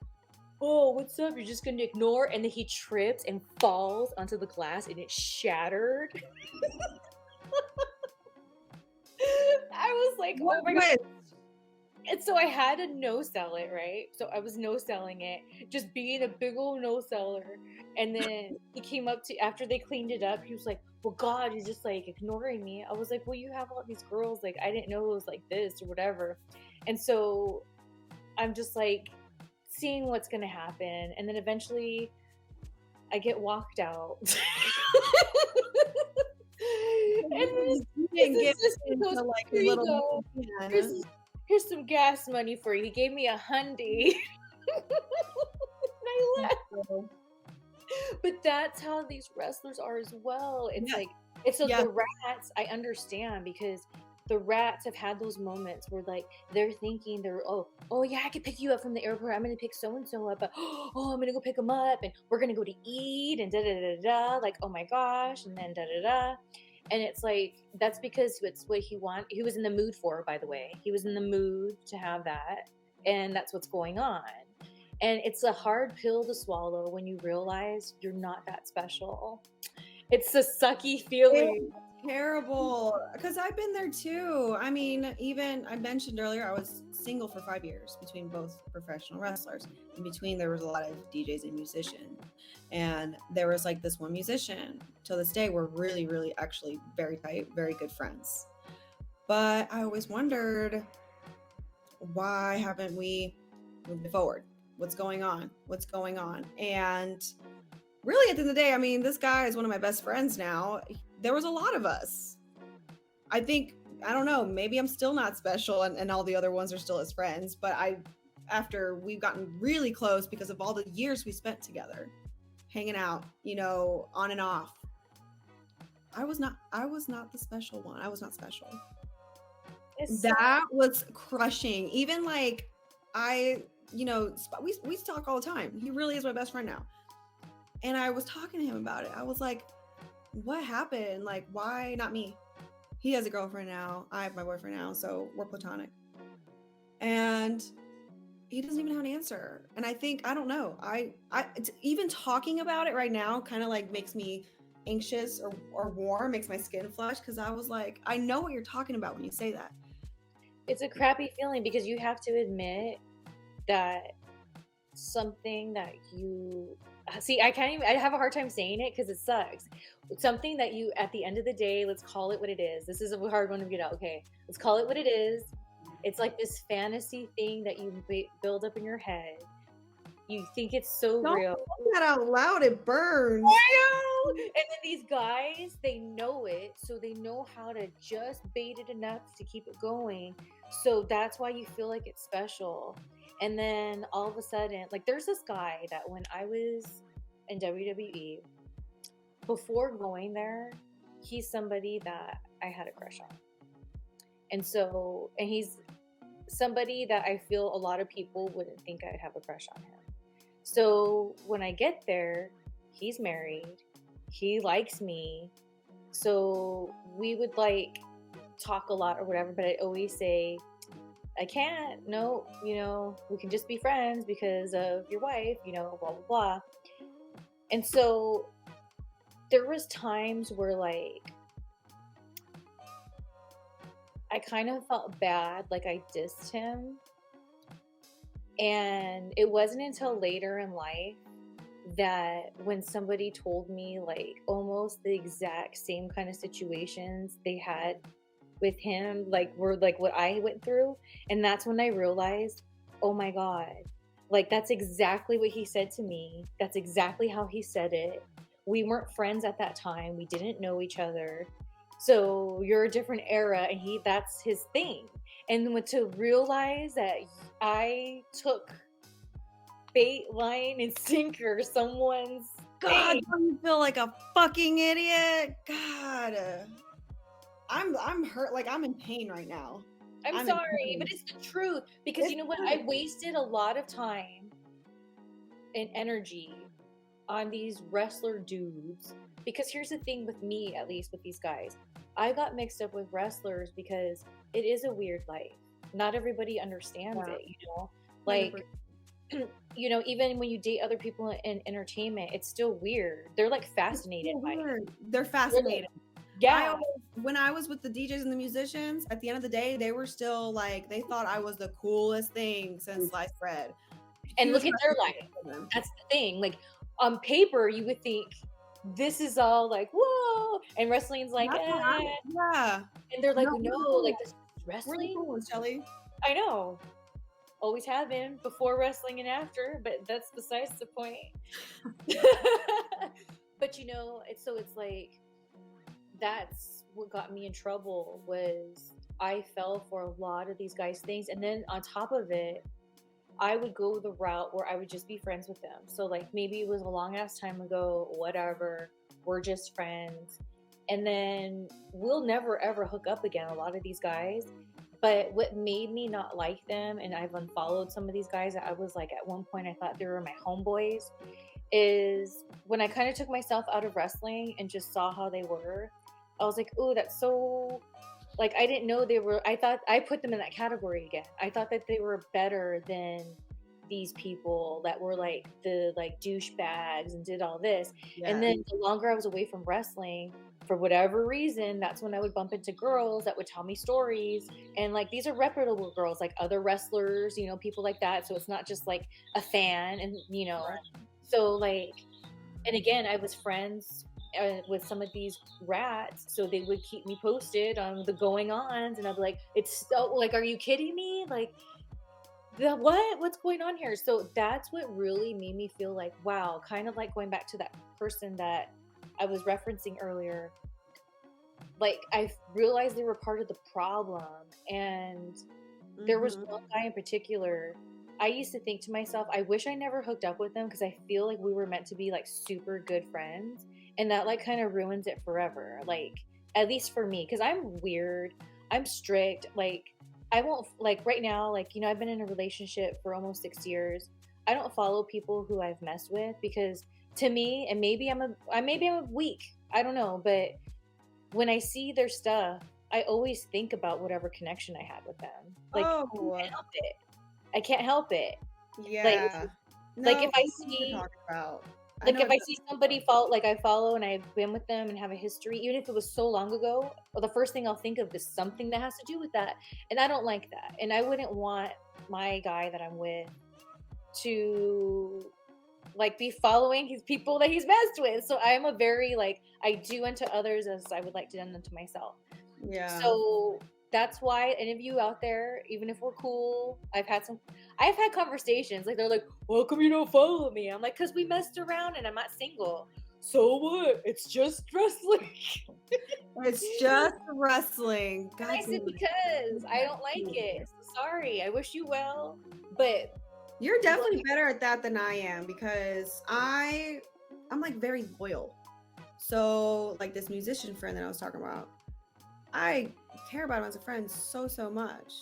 oh, what's up? You're just going to ignore? And then he trips and falls onto the glass, and it shattered. I was like, oh my God. And so I had to no-sell it, right? So I was no-selling it, just being a big old no-seller. And then he came up to, after they cleaned it up, he was like, well, God, you're just like ignoring me. I was like, well, you have all these girls. Like, I didn't know it was like this or whatever. And so I'm just like seeing what's going to happen. And then eventually I get walked out. And here's some gas money for you. He gave me $100. And I left. But that's how these wrestlers are as well. It's like, it's so the rats, I understand, because the rats have had those moments where like they're thinking oh yeah, I could pick you up from the airport. I'm gonna pick so and so up. Oh, I'm gonna go pick them up, and we're gonna go to eat, and da da da da. Like, oh my gosh, and then da da da. And it's like, that's because it's what he was in the mood for, by the way. He was in the mood to have that. And that's what's going on. And it's a hard pill to swallow when you realize you're not that special. It's a sucky feeling. terrible because I've been there too. I mean, even I mentioned earlier, I was single for 5 years between both professional wrestlers. In between, there was a lot of DJs and musicians, and there was like this one musician. Till this day, we're really, really, actually very tight, very good friends. But I always wondered, why haven't we moved forward? What's going on? What's going on? And really, at the end of the day, I mean, this guy is one of my best friends now. There was a lot of us. I think, I don't know, maybe I'm still not special and all the other ones are still his friends, but after we've gotten really close because of all the years we spent together, hanging out, you know, on and off. I was not the special one. I was not special. That was crushing. Even like we talk all the time. He really is my best friend now. And I was talking to him about it. I was like, what happened? Like, why not me? He has a girlfriend now. I have my boyfriend now, so we're platonic. And he doesn't even have an answer. And I think, I don't know. Even talking about it right now kind of like makes me anxious or warm, makes my skin flush, because I was like, I know what you're talking about when you say that. It's a crappy feeling because you have to admit that something that you see, I have a hard time saying it because it sucks. Something that you, at the end of the day, let's call it what it is. This is a hard one to get out. Okay, let's call it what it is. It's like this fantasy thing that you build up in your head. You think it's so real. Say that out loud, it burns. I know. And then these guys, they know it, so they know how to just bait it enough to keep it going. So that's why you feel like it's special. And then all of a sudden, like there's this guy that when I was in WWE, before going there, he's somebody that I had a crush on. And he's somebody that I feel a lot of people wouldn't think I'd have a crush on him. So when I get there, he's married, he likes me. So we would like talk a lot or whatever, but I always say, I can't, no, we can just be friends because of your wife, blah, blah, blah. And so there was times where like, I kind of felt bad, like I dissed him. And it wasn't until later in life that when somebody told me like almost the exact same kind of situations they had with him, like were like what I went through. And that's when I realized, oh my God, like that's exactly what he said to me. That's exactly how he said it. We weren't friends at that time. We didn't know each other. So you're a different era, and that's his thing. And to realize that I took bait, line, and sinker someone's God, thing. don't you feel like a fucking idiot? God. I'm hurt, like I'm in pain right now. I'm sorry, but it's the truth. Because you know what? I wasted a lot of time and energy on these wrestler dudes. Because here's the thing with me, at least with these guys. I got mixed up with wrestlers because it is a weird life. Not everybody understands it, Like, even when you date other people in entertainment, it's still weird. They're like fascinated by it. They're fascinated. Yeah. When I was with the DJs and the musicians, at the end of the day, they were still like, they thought I was the coolest thing since sliced bread. And look at their life. That's the thing. Like, on paper, you would think this is all like, whoa. And wrestling's like, yeah. And they're like, no, like, this is wrestling? Really cool, Shelly. I know. Always have been, before wrestling and after, but that's besides the point. But it's like, that's what got me in trouble, was I fell for a lot of these guys' things. And then on top of it, I would go the route where I would just be friends with them. So like maybe it was a long ass time ago, whatever, we're just friends. And then we'll never ever hook up again, a lot of these guys. But what made me not like them, and I've unfollowed some of these guys that I was like, at one point I thought they were my homeboys, is when I kind of took myself out of wrestling and just saw how they were, I was like, oh, that's so, like, I didn't know they were, I thought I put them in that category again. I thought that they were better than these people that were like the like douchebags and did all this. Yeah. And then the longer I was away from wrestling, for whatever reason, that's when I would bump into girls that would tell me stories. And like these are reputable girls, like other wrestlers, you know, people like that. So it's not just like a fan, and you know, so like, and again, I was friends with some of these rats, so they would keep me posted on the going ons, and I'd be like, it's so like, are you kidding me? Like, what's going on here? So that's what really made me feel like, wow, kind of like going back to that person that I was referencing earlier. Like, I realized they were part of the problem, and there was one guy in particular. I used to think to myself, I wish I never hooked up with them, because I feel like we were meant to be like super good friends, and that like kind of ruins it forever. Like, at least for me, because I'm weird, I'm strict. Like, I won't, like right now, like, you know, I've been in a relationship for almost 6 years. I don't follow people who I've messed with, because to me, and maybe I'm weak, I don't know, but when I see their stuff, I always think about whatever connection I had with them. Like, I can't help it. I can't help it. Yeah. Like if I I know what see, you're talking about. like if I see somebody like I follow and I've been with them and have a history, even if it was so long ago, well, the first thing I'll think of is something that has to do with that, and I don't like that, and I wouldn't want my guy that I'm with to like be following his people that he's messed with. So I'm a very like, I do unto others as I would like to done unto myself. Yeah. So that's why any of you out there, even if we're cool, I've had conversations, like they're like, well, how come you don't follow me? I'm like, because we messed around and I'm not single. So what? It's just wrestling. It's just wrestling. And I said, because I don't like it. So sorry. I wish you well, but you're definitely better at that than I am, because I'm like very loyal. So like this musician friend that I was talking about, I care about him as a friend so much,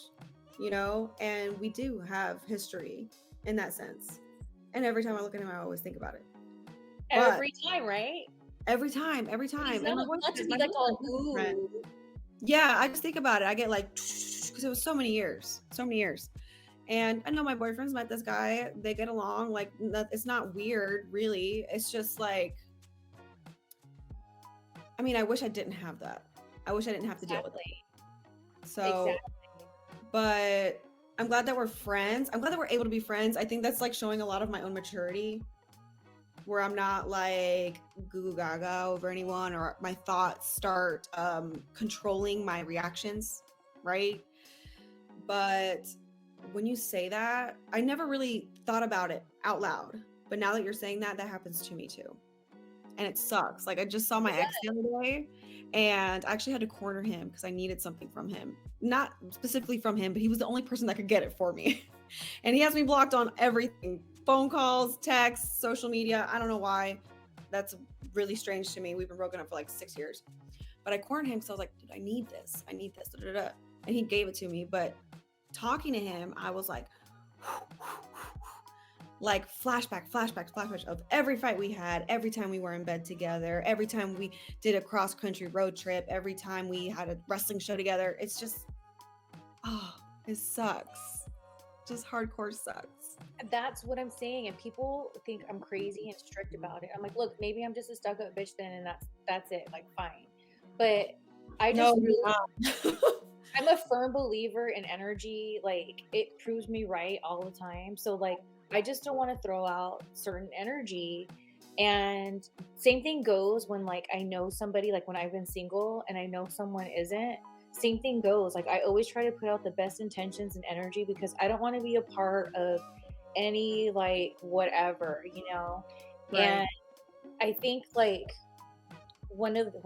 you know, and we do have history in that sense. And every time I look at him, I always think about it. Every time, right? Every time. He's not to be like all ooh. Yeah, I just think about it. I get like, because it was so many years. And I know my boyfriend's met this guy. They get along. Like, it's not weird, really. It's just like, I mean, I wish I didn't have that. I wish I didn't have to deal with it. So, but I'm glad that we're friends. I'm glad that we're able to be friends. I think that's like showing a lot of my own maturity, where I'm not like goo goo gaga over anyone, or my thoughts start controlling my reactions, right? But when you say that, I never really thought about it out loud. But now that you're saying that, that happens to me too. And it sucks. Like, I just saw my ex the other day, and I actually had to corner him because I needed something from him. Not specifically from him, but he was the only person that could get it for me. And he has me blocked on everything. Phone calls, texts, social media. I don't know why. That's really strange to me. We've been broken up for like 6 years. But I cornered him because I was like, dude, I need this. Da, da, da. And he gave it to me. But talking to him, I was like flashbacks of every fight we had, every time we were in bed together, every time we did a cross-country road trip, every time we had a wrestling show together. It's just, it sucks. Just hardcore sucks. That's what I'm saying, and people think I'm crazy and strict about it. I'm like, look, maybe I'm just a stuck-up bitch then, and that's it. Like, fine. But I just I'm a firm believer in energy. Like, it proves me right all the time. So like, I just don't want to throw out certain energy. And same thing goes when like I know somebody, like when I've been single and I know someone isn't. Same thing goes. Like, I always try to put out the best intentions and energy, because I don't want to be a part of any like whatever, you know. Right. And I think like one of the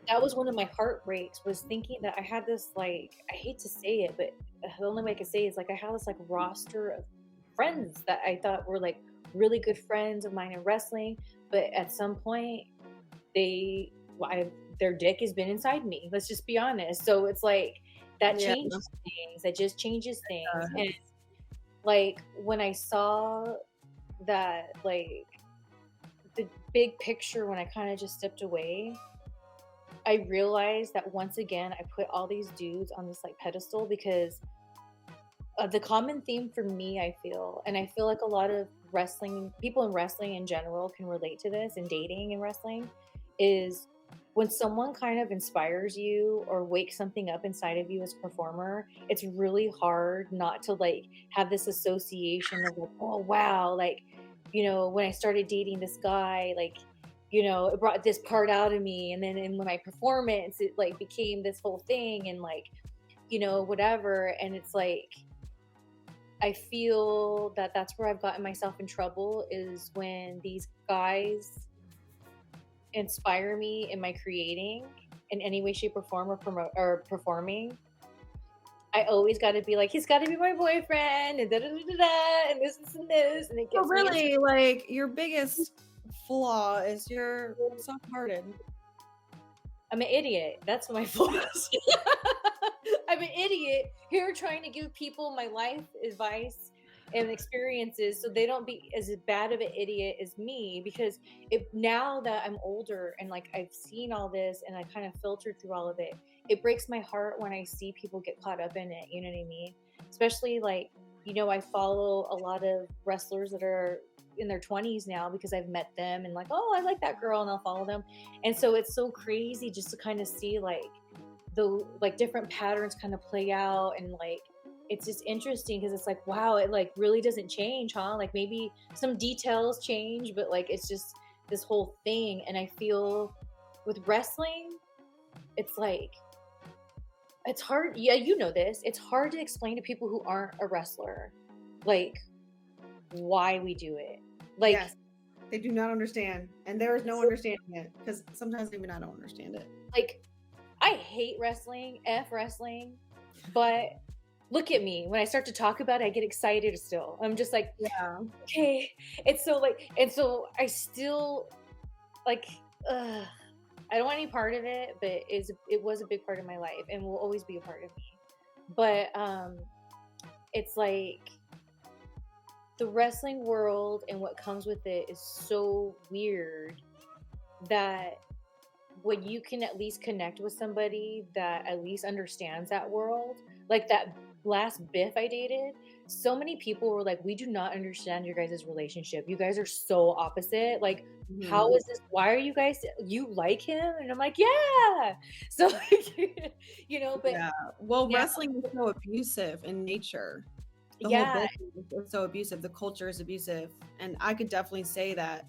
that was one of my heartbreaks, was thinking that I had this, like, I hate to say it, but the only way I could say it is like I had this like roster of friends that I thought were like really good friends of mine in wrestling, but at some point their dick has been inside me. Let's just be honest. So it's like that changes things. That just changes things. And like when I saw that, like the big picture, when I kind of just stepped away, I realized that once again, I put all these dudes on this like pedestal because the common theme for me, I feel, and I feel like a lot of wrestling people in wrestling in general can relate to this, and dating in wrestling is when someone kind of inspires you or wakes something up inside of you as a performer, it's really hard not to like have this association of like, oh wow, like, when I started dating this guy, like, it brought this part out of me. And then in my performance, it like became this whole thing and like, whatever. And it's like, I feel that that's where I've gotten myself in trouble is when these guys inspire me in my creating in any way, shape, or form, or performing. I always got to be like, he's got to be my boyfriend, and da da da da, da and this and this, and it So gets me. really, like your biggest flaw is you're soft-hearted. I'm an idiot. That's my fault. I'm an idiot here trying to give people my life advice and experiences so they don't be as bad of an idiot as me, because now that I'm older and like I've seen all this and I kind of filtered through all of it, it breaks my heart when I see people get caught up in it. You know what I mean? Especially like, I follow a lot of wrestlers that are in their 20s now because I've met them and like, oh, I like that girl, and I'll follow them. And so it's so crazy just to kind of see like the like different patterns kind of play out, and like it's just interesting because it's like, wow, it like really doesn't change, huh? Like maybe some details change, but like it's just this whole thing. And I feel with wrestling, it's like it's hard. Yeah, this. It's hard to explain to people who aren't a wrestler, like why we do it. Like, yes, they do not understand, and there is no understanding it because sometimes even I don't understand it. Like, I hate wrestling, wrestling, but look at me. When I start to talk about it, I get excited still. I'm just like, Yeah. okay. It's so like, and so I still like, I don't want any part of it, but it was a big part of my life and will always be a part of me. But it's like the wrestling world and what comes with it is so weird that when you can at least connect with somebody that at least understands that world, like that last Biff I dated, so many people were like, we do not understand your guys' relationship. You guys are so opposite. Like, how is this? Why are you guys, you like him? And I'm like, yeah. So, but yeah. Well, wrestling is so abusive in nature. The whole business is so abusive. The culture is abusive. And I could definitely say that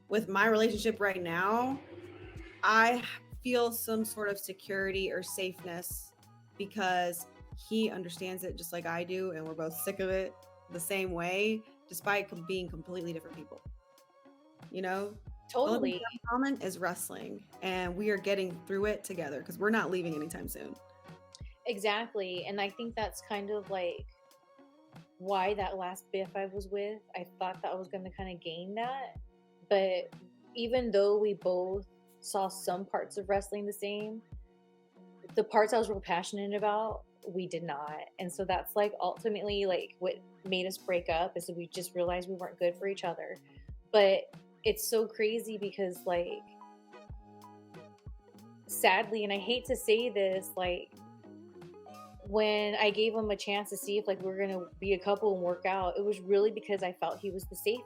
with my relationship right now, I feel some sort of security or safeness because he understands it just like I do, and we're both sick of it the same way, despite being completely different people. Totally. The only thing common is wrestling, and we are getting through it together because we're not leaving anytime soon. Exactly. And I think that's kind of like why that last Biff I was with, I thought that I was going to kind of gain that. But even though we both saw some parts of wrestling the same, the parts I was real passionate about, we did not. And so that's like ultimately like what made us break up, is that we just realized we weren't good for each other. But it's so crazy because like, sadly, and I hate to say this, like when I gave him a chance to see if like we were gonna be a couple and work out, it was really because I felt he was the safe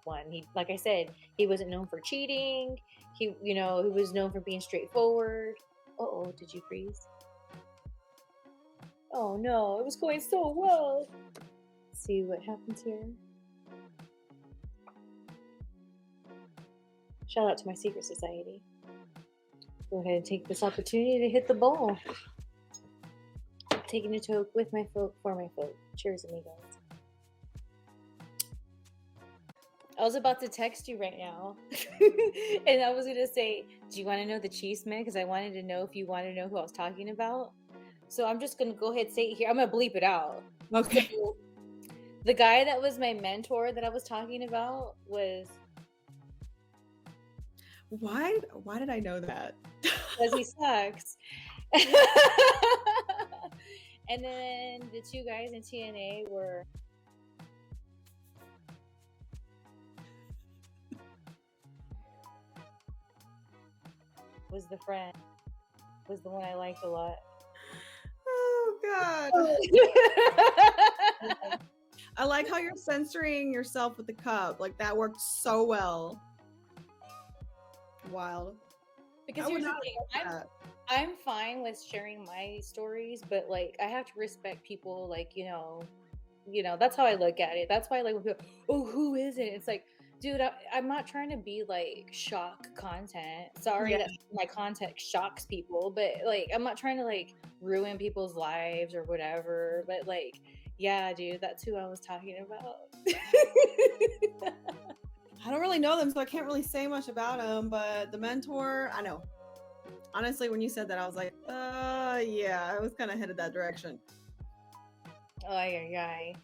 one. He, like I said, he wasn't known for cheating. He was known for being straightforward. Uh-oh, did you freeze? Oh no, it was going so well. Let's see what happens here. Shout out to my secret society. Go ahead and take this opportunity to hit the ball. Taking a toke with my folk, for my folk. Cheers, amigos. I was about to text you right now. And I was going to say, do you want to know the cheese man? Because I wanted to know if you want to know who I was talking about. So I'm just going to go ahead and say it here. I'm going to bleep it out. Okay. So, the guy that was my mentor that I was talking about was... Why did I know that? Because he sucks. And then the two guys in TNA were... was the friend. was the one I liked a lot. Oh God. I like how you're censoring yourself with the cup. Like that worked so well. Wild. Because I would here's the not thing, expect that. I'm fine with sharing my stories, but like I have to respect people. Like that's how I look at it. That's why like when people, oh, who is it? It's like, dude, I'm not trying to be like shock content. Sorry Yeah. that my content shocks people, but like I'm not trying to like ruin people's lives or whatever. But like, yeah, dude, that's who I was talking about. I don't really know them, so I can't really say much about them. But the mentor, I know. Honestly, when you said that, I was like, yeah, I was kind of headed that direction. Ay.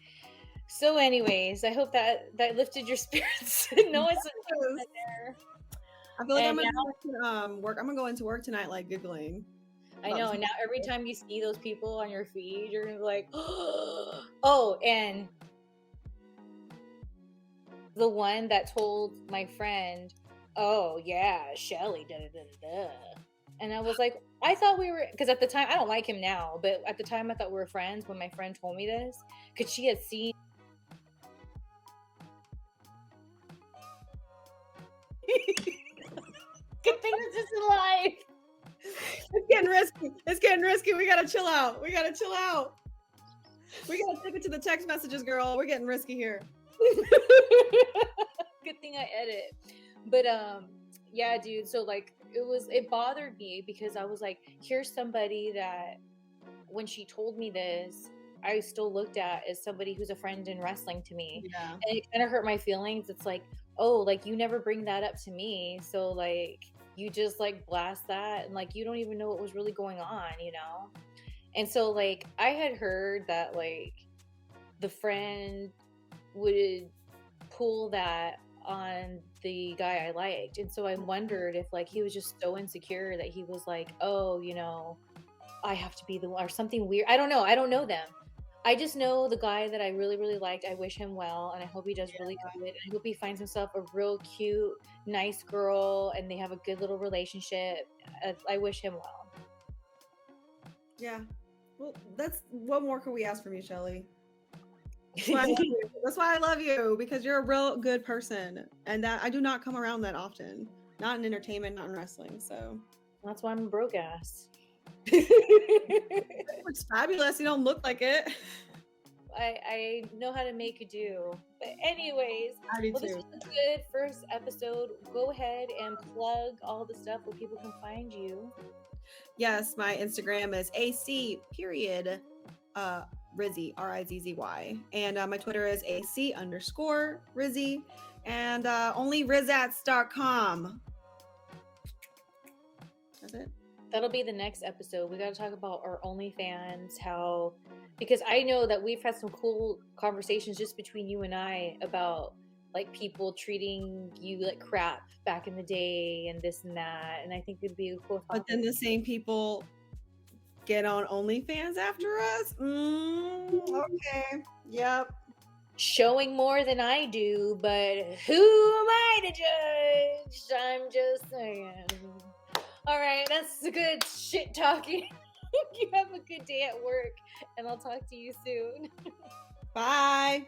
So, anyways, I hope that lifted your spirits. No, it's there. I feel like And I'm gonna work. I'm gonna go into work tonight, like giggling. I know, and now every time you see those people on your feed, you're gonna be like, oh, and the one that told my friend, oh yeah, Shelly, da da da da. And I was like, I thought we were, because at the time, I don't like him now, but at the time I thought we were friends when my friend told me this, because she had seen. Good thing this is live. It's getting risky. We gotta chill out. We gotta take it to the text messages, girl. We're getting risky here. Good thing I edit. But yeah, dude, so like it bothered me because I was like, here's somebody that when she told me this, I still looked at as somebody who's a friend in wrestling to me. Yeah. And it kind of hurt my feelings. It's like, oh, like you never bring that up to me, so like you just like blast that and like you don't even know what was really going on, And so like I had heard that like the friend would pull that on the guy I liked. And so I wondered if like he was just so insecure that he was like, oh, I have to be the one or something weird. I don't know. I don't know them. I just know the guy that I really, really liked. I wish him well, and I hope he does really good. And I hope he finds himself a real cute, nice girl, and they have a good little relationship. I wish him well. Yeah. Well, what more can we ask from you, Shelly? That's why I love you, because you're a real good person, and that I do not come around that often. Not in entertainment, not in wrestling. So that's why I'm a broke ass. It's fabulous. You don't look like it. I know how to make a do. But anyways, this was a good first episode. Go ahead and plug all the stuff where people can find you. Yes, my Instagram is AC period Rizzy, RIZZY. And my Twitter is AC_Rizzy. And only Rizats.com. That's it. That'll be the next episode. We got to talk about our OnlyFans, because I know that we've had some cool conversations just between you and I about like people treating you like crap back in the day and this and that. And I think it'd be a cool topic. But then the same people get on OnlyFans after us? Okay. Yep. Showing more than I do, but who am I to judge? I'm just saying. All right, that's the good shit talking. You have a good day at work, and I'll talk to you soon. Bye.